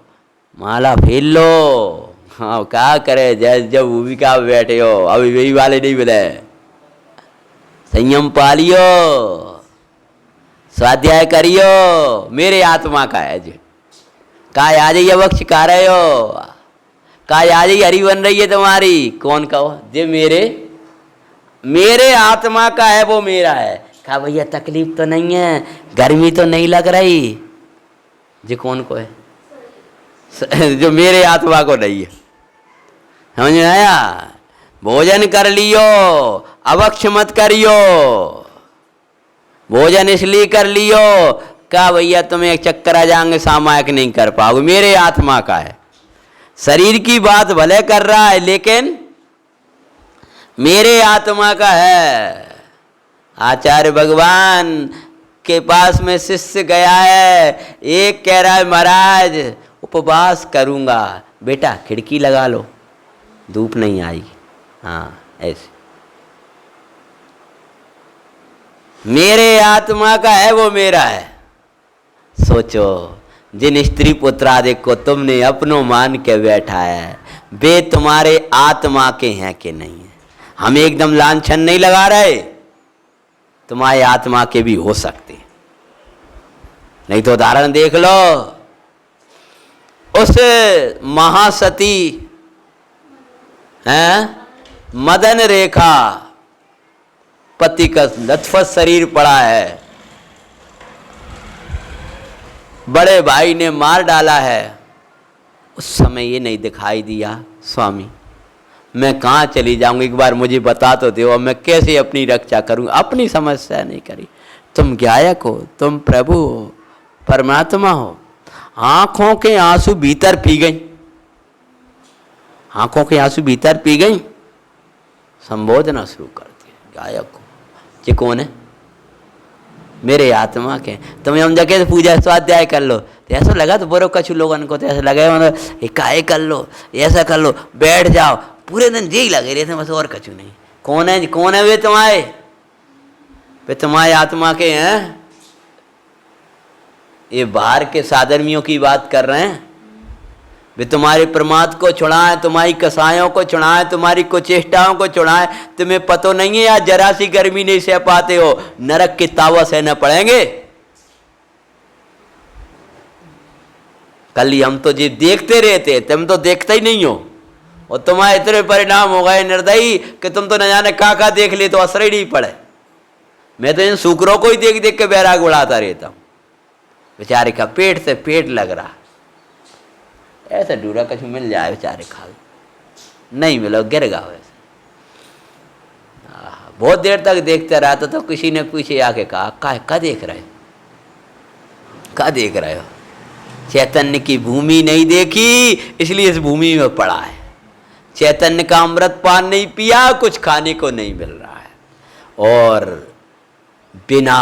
माला फेर लो। हाँ, क्या करे, जब भूमिका में बैठे हो, अभी वही वाले नहीं मिले। संयम पालियो, स्वाध्याय करियो, मेरे आत्मा का है जी। का आज ही बख्श का रहे हो, का आज ही हरी बन रही है तुम्हारी, कौन कहो? जे मेरे आत्मा का है वो मेरा है। कहा भैया तकलीफ तो नहीं है, गर्मी तो नहीं लग रही? जी कौन को है? जो मेरे आत्मा को नहीं है। समझ में आया? भोजन कर लियो, अवक्ष मत करियो। भोजन इसलिए कर लियो, क्या भैया तुम्हें एक चक्कर आ जाएंगे, सामायिक नहीं कर पाओगे। मेरे आत्मा का है। शरीर की बात भले कर रहा है लेकिन मेरे आत्मा का है। आचार्य भगवान के पास में शिष्य गया है, एक कह रहा है महाराज उपवास करूंगा। बेटा खिड़की लगा लो, धूप नहीं आएगी। हाँ, ऐसे मेरे आत्मा का है वो मेरा है। सोचो, जिन स्त्री पुत्रादि को तुमने अपनों मान के बैठा है, वे तुम्हारे आत्मा के हैं कि नहीं है? हम एकदम लांछन नहीं लगा रहे, तुम्हारे आत्मा के भी हो सकते। नहीं तो उदाहरण देख लो, उस महासती हैं मदन रेखा, पति का लथपथ शरीर पड़ा है, बड़े भाई ने मार डाला है। उस समय ये नहीं दिखाई दिया, स्वामी मैं कहाँ चली जाऊंगी, एक बार मुझे बता तो दो, मैं कैसे अपनी रक्षा करूँ? अपनी समस्या नहीं करी। तुम गायक हो, तुम प्रभु हो, परमात्मा हो। आंखों के आंसू भीतर पी गई, आंखों के आंसू भीतर पी गई, संबोधना शुरू कर दिया, गायक हो। ये कौन है? मेरे आत्मा के। तुम्हें हम जगह पूजा स्वाध्याय कर लो, तो ऐसा लगा तो बोलो कछु लोगों को तो ऐसा लगे मतलब काय कर लो, ऐसा कर लो, बैठ जाओ, पूरे दिन यही लगे रहते बस, और कछु नहीं। कौन है? कौन है वे तुम्हारे? वे तुम्हारे आत्मा के हैं। ये बाहर के साधर्मियों की बात कर रहे हैं। वे तुम्हारे प्रमाद को छुड़ाएं, तुम्हारी कसायों को छुड़ाएं, तुम्हारी कुचेष्टाओं को छुड़ाएं। तुम्हें पतो नहीं है यार, जरा सी गर्मी नहीं सह पाते हो, नरक की तावा सहना पड़ेंगे। कल हम तो जी देखते रहते, तुम तो देखते ही नहीं हो, और तुम्हारे इतने परिणाम हो गए निर्दयी कि तुम तो न जाने का देख ले तो असर ही नहीं पड़े। मैं तो इन शुक्रों को ही देख देख के बैराग उड़ाता रहता हूं। बेचारे का पेट से पेट लग रहा, ऐसा डूरा कछु मिल जाए बेचारे खा, नहीं मिलो गिर गा। वैसे बहुत देर तक देखते रहा तो किसी ने पीछे आके कहा, का देख रहे हो, का देख रहे हो? चैतन्य की भूमि नहीं देखी इसलिए इस भूमि में पड़ा है। चैतन्य का अमृत पान नहीं पिया, कुछ खाने को नहीं मिल रहा है। और बिना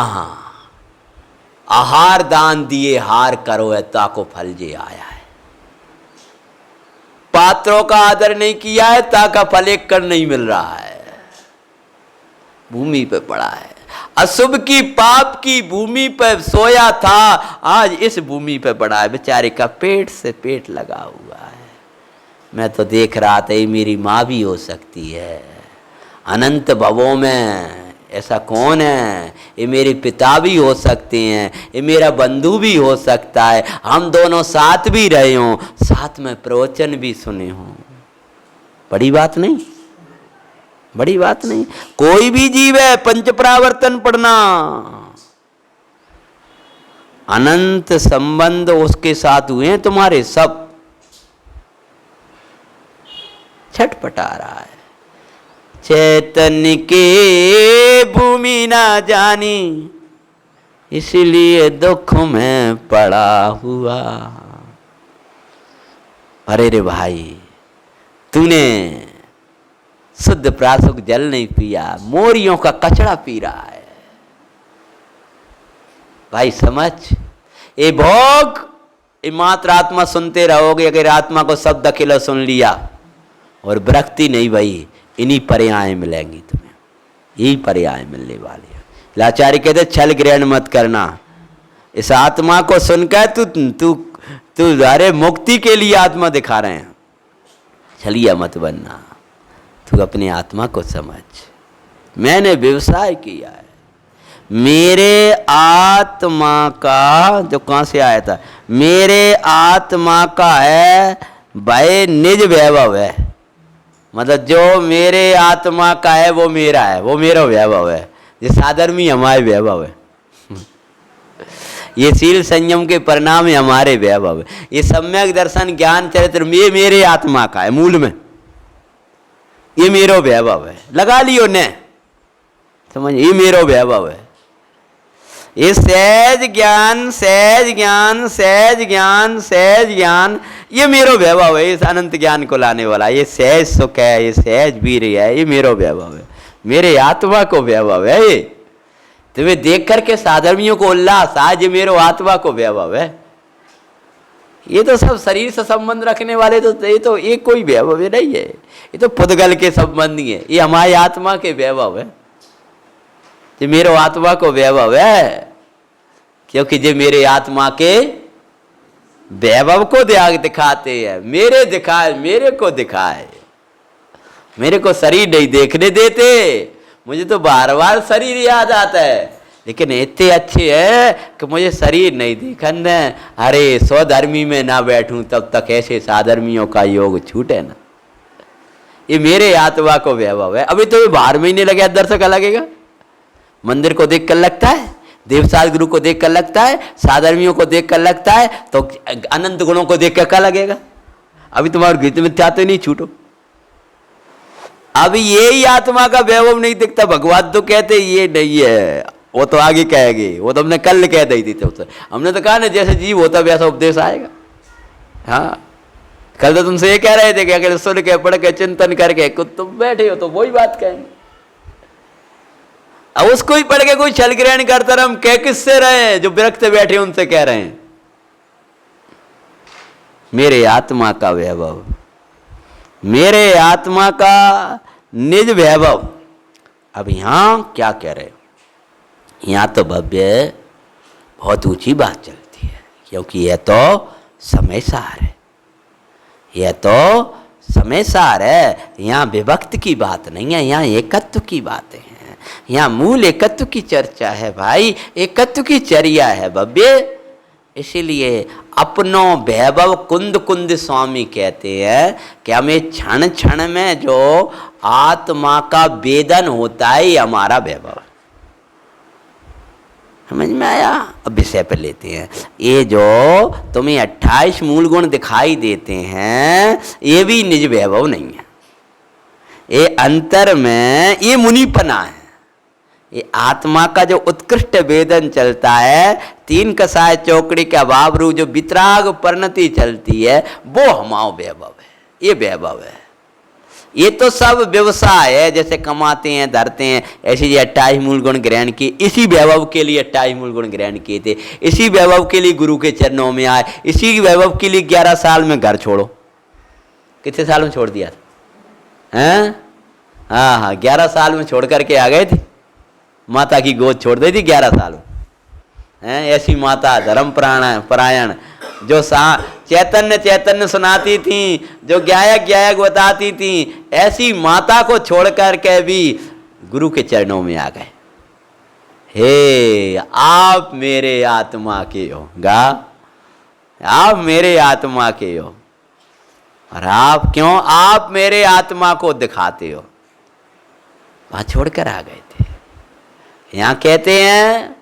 आहार दान दिए हार करो है, ताको फल जे आया है। पात्रों का आदर नहीं किया है, ताका फल एक कर नहीं मिल रहा है। भूमि पे पड़ा है, अशुभ की पाप की भूमि पे सोया था, आज इस भूमि पे पड़ा है। बेचारे का पेट से पेट लगा हुआ है। मैं तो देख रहा था ये मेरी माँ भी हो सकती है, अनंत भवों में ऐसा कौन है? ये मेरे पिता भी हो सकते हैं, ये मेरा बंधु भी हो सकता है, हम दोनों साथ भी रहे हों, साथ में प्रवचन भी सुने हों। बड़ी बात नहीं, बड़ी बात नहीं। कोई भी जीव है, पंच प्रावर्तन पढ़ना, अनंत संबंध उसके साथ हुए हैं तुम्हारे, सब छटपटा रहा है। चैतन्य के भूमि ना जानी, इसलिए दुख में पड़ा हुआ। अरे रे भाई, तूने शुद्ध प्रासुक जल नहीं पिया, मोरियों का कचड़ा पी रहा है। भाई समझ, ये भोग, ये मात्र आत्मा सुनते रहोगे। अगर आत्मा को शब्द अकेला सुन लिया और विरक्ति नहीं भई, इन्हीं पर्याय मिलेंगी तुम्हें, यही पर्याय मिलने वाले हैं। लाचारी कहते छल ग्रहण मत करना। इस आत्मा को सुनकर तू तू तू अरे मुक्ति के लिए आत्मा दिखा रहे हैं, छलिया मत बनना। तू अपनी आत्मा को समझ। मैंने व्यवसाय किया है, मेरे आत्मा का, जो कहाँ से आया था, मेरे आत्मा का है भाई निज वैभव है। मतलब जो मेरे आत्मा का है वो मेरा है, वो मेरा वैभव है। ये साधर्मी हमारे वैभव है, ये शील संयम के परिणाम है हमारे वैभव है। ये सम्यक दर्शन ज्ञान चरित्र ये मेरे आत्मा का है, मूल में ये मेरा वैभव है। लगा लियो ने, समझ, ये मेरा वैभव है। ये सहज ज्ञान, सहज ज्ञान, सहज ज्ञान, सहज ज्ञान, ये मेरो वैभव है। इस अनंत ज्ञान को लाने वाला ये सहज सुख है, ये सहज वीर है, ये मेरो वैभव है, मेरे आत्मा को वैभव है। ये तुम्हें देख करके साधर्मियों को उल्लास, आज ये मेरो आत्मा को वैभव है। ये तो सब शरीर से संबंध रखने वाले, तो ये तो एक कोई वैभव नहीं है, ये तो पुद्गल के संबंधी है। ये हमारी आत्मा के वैभव है, ये मेरो आत्मा को वैभव है। क्योंकि जो मेरे आत्मा के वैभव को दिखाते हैं, मेरे दिखाए, मेरे को दिखाए। मेरे को शरीर नहीं देखने देते, मुझे तो बार बार शरीर याद आता है, लेकिन इतने अच्छे है कि मुझे शरीर नहीं दिखन। अरे स्वधर्मी में ना बैठूं तब तक ऐसे साधर्मियों का योग छूटे ना। ये मेरे आत्मा को वैभव है। अभी तो बाहर महीने लगे दर्शक लगेगा, मंदिर को देख कर लगता है, देवसाल गुरु को देख कर लगता है, साधर्मियों को देख कर लगता है, तो अनंत गुणों को देख कर क्या लगेगा? अभी तुम्हारे गीत में चाहते नहीं छूटो। अभी यही आत्मा का वैभव नहीं दिखता। भगवान तो कहते ये नहीं है, वो तो आगे कहेंगे, वो तो हमने कल कह दी थी। तो हमने तो कहा ना जैसे जीव होता वैसा उपदेश आएगा। हाँ, कल तो तुमसे ये कह रहे थे कि अगर सुन के पढ़ के चिंतन करके तुम बैठे हो तो वही बात कहेंगे। अब उसको ही पढ़ के कोई छल ग्रहण करता रहा, हम कह किससे रहे हैं? जो विरक्त बैठे उनसे कह रहे हैं। मेरे आत्मा का वैभव, मेरे आत्मा का निज वैभव। अब यहां क्या कह रहे हो? यहां तो भव्य बहुत ऊंची बात चलती है, क्योंकि यह तो समय सार है, यह तो समय सार है। यहाँ विभक्त की बात नहीं है, यहाँ एकत्व की बातें हैं। यहाँ मूल एकत्व की चर्चा है भाई, एकत्व की चर्या है भव्य। इसीलिए अपनो वैभव कुंद कुंद स्वामी कहते हैं कि हमें क्षण क्षण में जो आत्मा का वेदन होता है ये हमारा वैभव। समझ में आया? अब विषय पर लेते हैं। ये जो तुम्हें 28 मूल गुण दिखाई देते हैं, ये भी निज वैभव नहीं है। ये अंतर में ये मुनिपना है। ये आत्मा का जो उत्कृष्ट वेदन चलता है, तीन कसाय चौकड़ी के अभाव रू जो वितराग परिणति चलती है, वो हमारा वैभव है। ये वैभव है। ये तो सब व्यवसाय है, जैसे कमाते हैं धरते हैं, ऐसे ये 28 मूल गुण ग्रहण किए। इसी वैभव के लिए 28 मूल गुण ग्रहण किए थे, इसी वैभव के लिए गुरु के चरणों में आए, इसी वैभव के लिए 11 साल में घर छोड़ो। कितने साल में छोड़ दिया था? हैं? हाँ, 11 साल में छोड़ करके आ गए थे। माता की गोद छोड़ दी थी 11 साल में। हैं? ऐसी माता धर्म परायण जो चैतन्य सुनाती थी, जो गायक बताती थी, ऐसी माता को छोड़ करके भी गुरु के चरणों में आ गए। हे, आप मेरे आत्मा के हो, गा, आप मेरे आत्मा के हो। और आप क्यों? आप मेरे आत्मा को दिखाते हो। वहां छोड़कर आ गए थे। यहाँ कहते हैं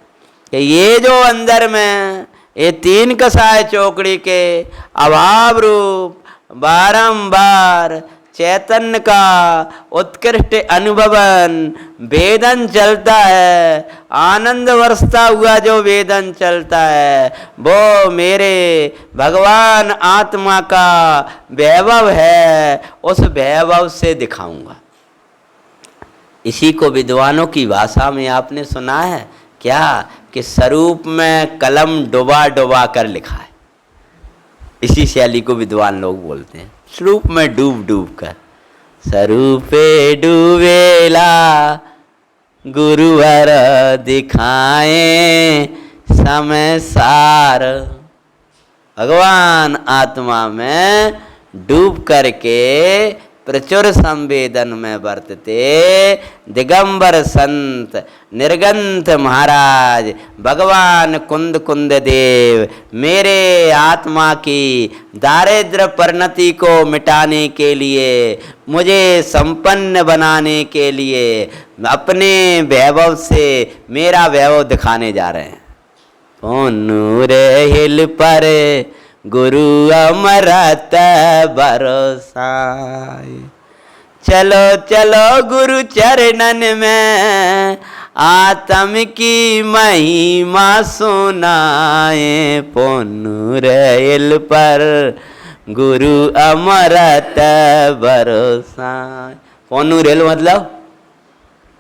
कि ये जो अंदर में ये तीन कसाय चौकड़ी के अभाव रूप बारंबार चैतन्य का उत्कृष्ट अनुभवन वेदन चलता है, आनंद बरसता हुआ जो वेदन चलता है, वो मेरे भगवान आत्मा का वैभव है, उस वैभव से दिखाऊंगा। इसी को विद्वानों की भाषा में आपने सुना है क्या कि स्वरूप में कलम डुबा डुबा कर लिखा है। इसी शैली को विद्वान लोग बोलते हैं, स्वरूप में डूब डूब कर। स्वरूपे डूबेला गुरुवर दिखाए समय सार। भगवान आत्मा में डूब करके प्रचुर संवेदन में वर्तते दिगंबर संत निर्गंथ महाराज भगवान कुंद कुंद देव मेरे आत्मा की दारिद्र परिणति को मिटाने के लिए, मुझे संपन्न बनाने के लिए अपने वैभव से मेरा वैभव दिखाने जा रहे हैं। पुनूर हिल पर गुरु अमरत बरसाए। चलो चलो गुरु चरणन में आत्म की महिमा सुनाए। पुनूर हिल पर गुरु अमरत बरसाए। पुनूर हिल मतलब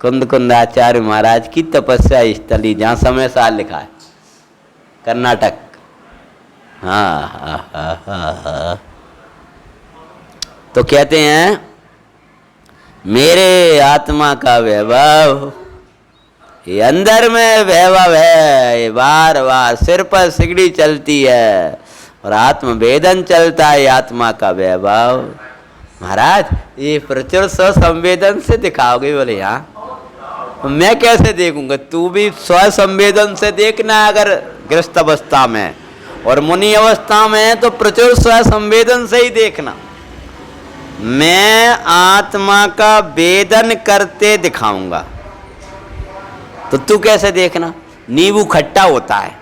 कुंद कुंदाचार्य महाराज की तपस्या स्थली, जहाँ समय साल लिखा है, कर्नाटक। हाँ। तो कहते हैं मेरे आत्मा का वैभव, ये अंदर में वैभव है, ये बार बार सिर पर सिगड़ी चलती है और आत्म वेदन चलता है, आत्मा का वैभव। महाराज ये प्रचुर स्वसंवेदन से दिखाओगे? बोले यहाँ मैं कैसे देखूंगा? तू भी स्वसंवेदन से देखना अगर गृहस्थ अवस्था में, और मुनि अवस्था में तो प्रचुर स्वसंवेदन से ही देखना। मैं आत्मा का वेदन करते दिखाऊंगा, तो तू कैसे देखना? नींबू खट्टा होता है,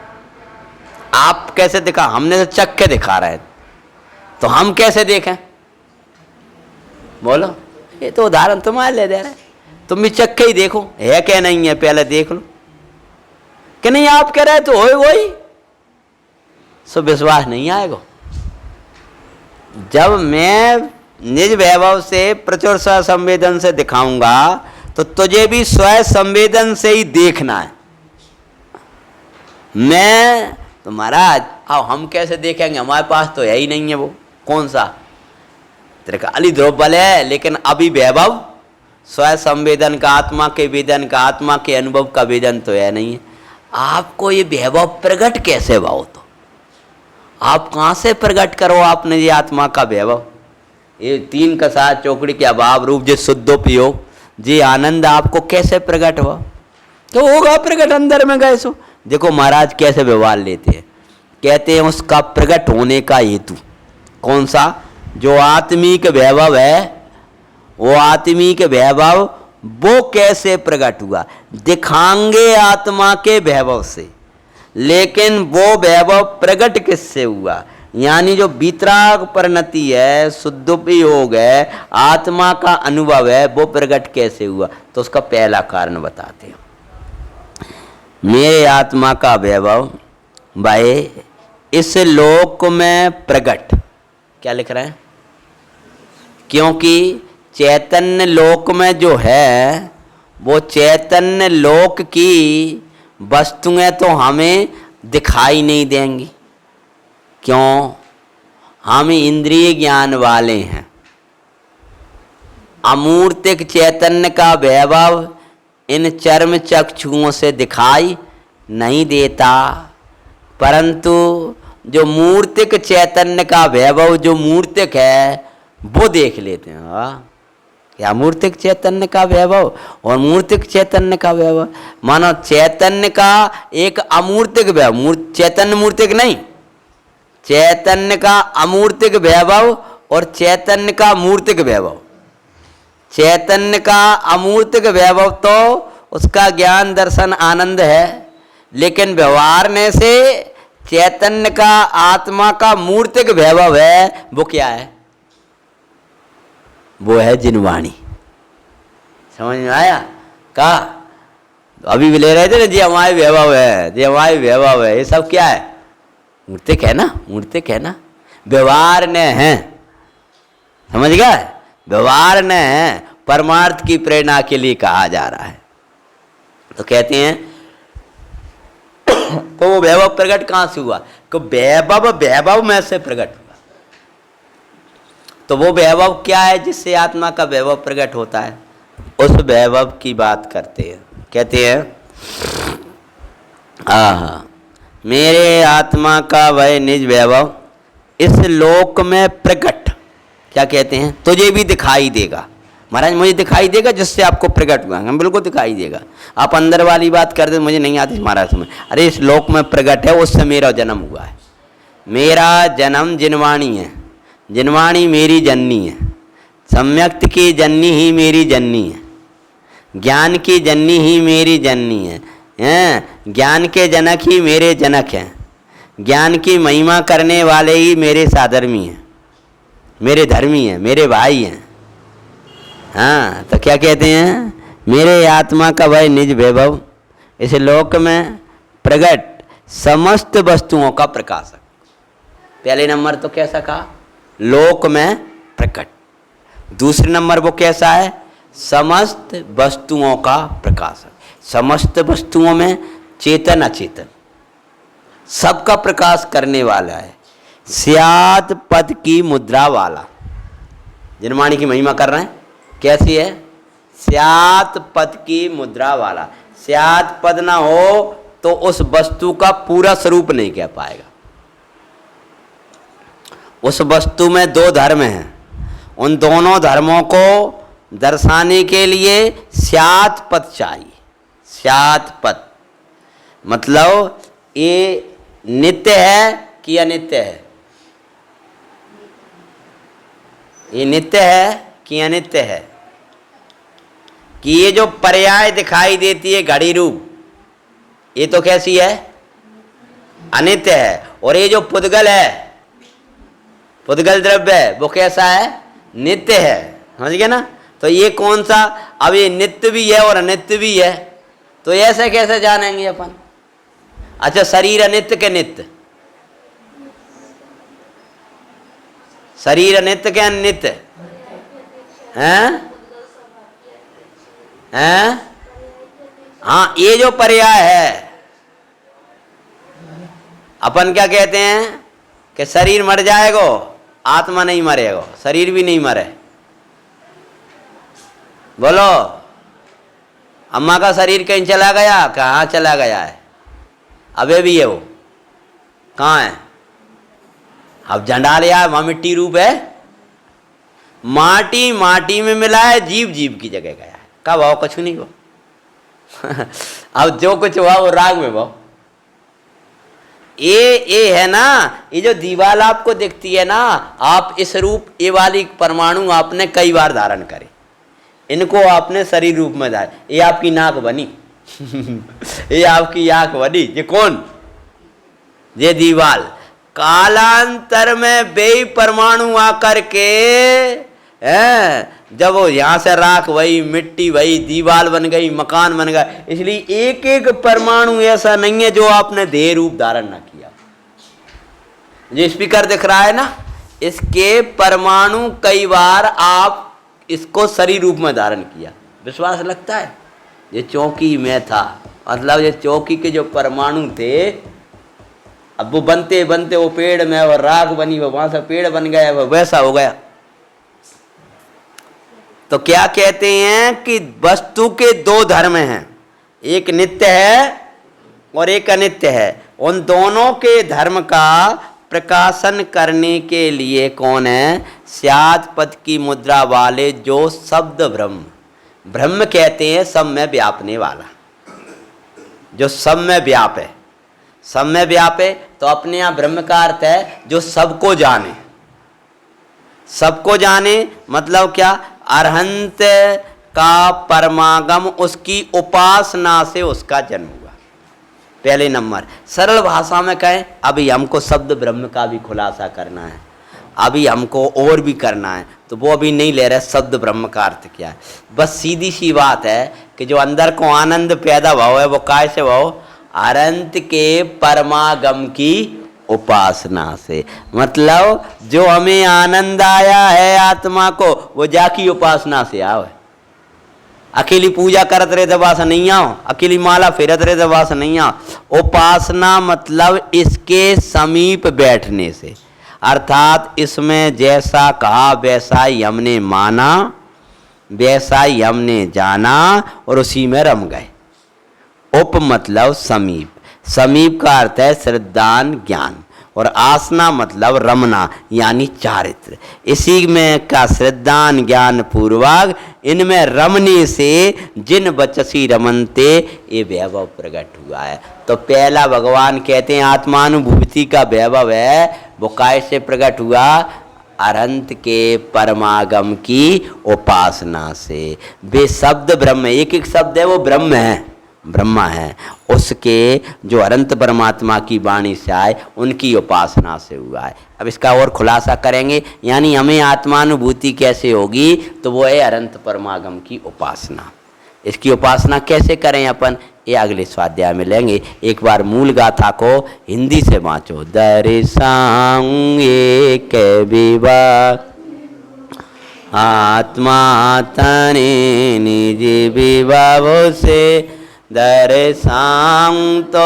आप कैसे दिखा? हमने तो चख के दिखा रहे हैं, तो हम कैसे देखें? बोलो, ये तो उदाहरण तुम्हारे ले दे रहे, तुम भी चख के ही देखो, है क्या नहीं है पहले देख लो। कि नहीं आप कह रहे तो हो वही, सो विश्वास नहीं आएगा। जब मैं निज वैभव से प्रचुर स्व संवेदन से दिखाऊंगा, तो तुझे भी स्व संवेदन से ही देखना है। मैं तो महाराज आओ हम कैसे देखेंगे, हमारे पास तो है ही नहीं है वो। कौन सा? तेरे का अली द्रव्यबल है, लेकिन अभी वैभव स्व संवेदन का, आत्मा के वेदन का, आत्मा के अनुभव का वेदन तो है नहीं है। आपको ये वैभव प्रकट कैसे भाव? तो आप कहाँ से प्रकट करो आपने ये आत्मा का वैभव? ये तीन का साथ चौकड़ी के अभाव रूप जो शुद्धोपयोग, जी आनंद आपको कैसे प्रकट हुआ? तो होगा प्रकट अंदर में गए सो। देखो महाराज कैसे व्यवहार लेते हैं, कहते हैं उसका प्रकट होने का हेतु कौन सा? जो आत्मिक वैभव है, वो आत्मिक वैभव वो कैसे प्रकट हुआ? दिखाएंगे आत्मा के वैभव से, लेकिन वो वैभव प्रकट किससे हुआ? यानी जो वितराग परिणति है, शुद्धोपयोग है, आत्मा का अनुभव है, वो प्रकट कैसे हुआ? तो उसका पहला कारण बताते हैं। मेरे आत्मा का वैभव भाई इस लोक में प्रकट, क्या लिख रहे हैं? क्योंकि चैतन्य लोक में जो है वो चैतन्य लोक की वस्तुएं तो हमें दिखाई नहीं देंगी। क्यों? हम इंद्रिय ज्ञान वाले हैं। अमूर्तिक चैतन्य का वैभव इन चर्म चक्षुओं से दिखाई नहीं देता, परंतु जो मूर्तिक चैतन्य का वैभव जो मूर्तिक है वो देख लेते हैं। क्या मूर्तिक चैतन्य का वैभव और मूर्तिक चैतन्य का वैभव? मानो चैतन्य का एक अमूर्तिक वैभव, चैतन्य मूर्तिक नहीं, चैतन्य का अमूर्तिक वैभव और चैतन्य का मूर्तिक वैभव। चैतन्य का अमूर्तिक वैभव तो उसका ज्ञान दर्शन आनंद है, लेकिन व्यवहारने से चैतन्य का आत्मा का मूर्तिक वैभव है, वो क्या है? वो है जिनवाणी। समझ में आया? कहा अभी भी ले रहे थे ना, जी हमारे वैभव है, जी हमारे वैभव है, ये सब क्या है? मूर्तिक है ना, मूर्तिक है ना, व्यवहार ने है। समझ गया? व्यवहार ने है, परमार्थ की प्रेरणा के लिए कहा जा रहा है। तो कहते हैं तो वो वैभव प्रकट कहां से हुआ? तो वैभव वैभव में से प्रकट हुआ। तो वो वैभव क्या है जिससे आत्मा का वैभव प्रकट होता है? उस वैभव की बात करते हैं। कहते हैं आहा, मेरे आत्मा का वह निज वैभव इस लोक में प्रकट, क्या कहते हैं? तुझे भी दिखाई देगा। महाराज मुझे दिखाई देगा जिससे आपको प्रकट हुआ? हम बिल्कुल दिखाई देगा। आप अंदर वाली बात करते मुझे नहीं आती महाराज समझ। अरे इस लोक में प्रकट है, उससे मेरा जन्म हुआ है। मेरा जन्म जिनवाणी है, जिनवाणी मेरी जननी है, सम्यक्त की जननी ही मेरी जननी है, ज्ञान की जननी ही मेरी जननी है, ज्ञान के जनक ही मेरे जनक हैं, ज्ञान की महिमा करने वाले ही मेरे साधर्मी हैं, मेरे धर्मी हैं, मेरे भाई हैं। हाँ, तो क्या कहते हैं? मेरे आत्मा का वह निज वैभव इस लोक में प्रकट समस्त वस्तुओं का प्रकाशक। पहले नंबर तो कैसा कहा? लोक में प्रकट। दूसरे नंबर वो कैसा है? समस्त वस्तुओं का प्रकाशक। समस्त वस्तुओं में चेतन अचेतन सबका प्रकाश करने वाला है। स्यात् पद की मुद्रा वाला। जिनवाणी की महिमा कर रहे हैं, कैसी है? स्यात् पद की मुद्रा वाला। स्यात् पद ना हो तो उस वस्तु का पूरा स्वरूप नहीं कह पाएगा। उस वस्तु में दो धर्म हैं, उन दोनों धर्मों को दर्शाने के लिए स्यात् पद चाहिए। स्यात् पद मतलब ये नित्य है कि अनित्य है? ये नित्य है कि अनित्य है? कि ये जो पर्याय दिखाई देती है घड़ी रूप, ये तो कैसी है? अनित्य है। और ये जो पुद्गल है, पुद्गल द्रव्य है, वो कैसा है? नित्य है। समझ गए ना? तो ये कौन सा? अब ये नित्य भी है और अनित्य भी है, तो ऐसे कैसे जानेंगे अपन? अच्छा, शरीर अनित्य के नित्य? शरीर अनित्य के अनित्य हैं? हैं? हाँ, ये जो पर्याय है, अपन क्या कहते हैं कि शरीर मर जाएगा, आत्मा नहीं मरेगा, शरीर भी नहीं मरे। बोलो, अम्मा का शरीर कहीं चला गया? कहाँ चला गया है? अबे भी है वो, कहाँ है? अब जंडाल यार, वहां मिट्टी रूप है, माटी माटी में मिला है, जीव जीव की जगह गया है। कब आओ? कछु नहीं हो। अब जो कुछ हुआ वो राग में भाव। ये है ना, ये जो दीवाल आपको दिखती है ना, आप इस रूप ये वाली परमाणु आपने कई बार धारण करे, इनको आपने शरीर रूप में धारण। ये आपकी नाक बनी ये आपकी आंख बनी। ये कौन? ये दीवाल। कालांतर में बे परमाणु आकर के जब वो यहां से राख वही, मिट्टी वही, दीवाल बन गई, मकान बन गया। इसलिए एक एक परमाणु ऐसा नहीं है जो आपने देह रूप धारण ना किया। जो स्पीकर दिख रहा है ना, इसके परमाणु कई बार आप इसको शरीर रूप में धारण किया। विश्वास लगता है? ये चौकी में था, मतलब ये चौकी के जो परमाणु थे, अब वो बनते बनते वो पेड़ में और राख बनी, वो वहां से पेड़ बन गया, वो वैसा हो गया। तो क्या कहते हैं कि वस्तु के दो धर्म हैं, एक नित्य है और एक अनित्य है। उन दोनों के धर्म का प्रकाशन करने के लिए कौन है? स्यात् पद की मुद्रा वाले जो शब्द ब्रह्म, ब्रह्म कहते हैं सब में व्यापने वाला, जो सब में व्याप है। सब में व्याप है तो अपने यहाँ ब्रह्म का अर्थ है जो सबको जाने। सबको जाने मतलब क्या? अरहंत का परमागम, उसकी उपासना से उसका जन्म हुआ। पहले नंबर, सरल भाषा में कहें, अभी हमको शब्द ब्रह्म का भी खुलासा करना है। अभी हमको और भी करना है, तो वो अभी नहीं ले रहे शब्द ब्रह्म का अर्थ क्या है। बस सीधी सी बात है कि जो अंदर को आनंद पैदा भाव है वो काय से भाव, अनंत के परमागम की उपासना से। मतलब जो हमें आनंद आया है आत्मा को, वो जाकी उपासना से आवे। अकेली पूजा करत रहे दबास नहीं आओ, अकेली माला फेरत रहे दबास नहीं आओ। उपासना मतलब इसके समीप बैठने से, अर्थात इसमें जैसा कहा वैसा ही हमने माना, वैसा ही हमने जाना और उसी में रम गए। उप मतलब समीप, समीप का अर्थ है श्रद्धान ज्ञान, और आसना मतलब रमना यानी चारित्र। इसी में का श्रद्धान ज्ञान पूर्वक इनमें रमने से जिन बचसी रमनते ये वैभव प्रकट हुआ है। तो पहला भगवान कहते हैं आत्मानुभूति का वैभव है, वो काय से प्रकट हुआ, अनंत के परमागम की उपासना से। वे शब्द ब्रह्म, एक एक शब्द है वो ब्रह्म है, ब्रह्मा है, उसके जो अनंत परमात्मा की वाणी से आए उनकी उपासना से हुआ है। अब इसका और खुलासा करेंगे, यानी हमें आत्मानुभूति कैसे होगी, तो वो है अनंत परमागम की उपासना। इसकी उपासना कैसे करें अपन, ये अगले स्वाध्याय में लेंगे। एक बार मूल गाथा को हिंदी से वाँचो। दर्शन एक विवाह आत्मा तने निज विभाव से दर्शन तो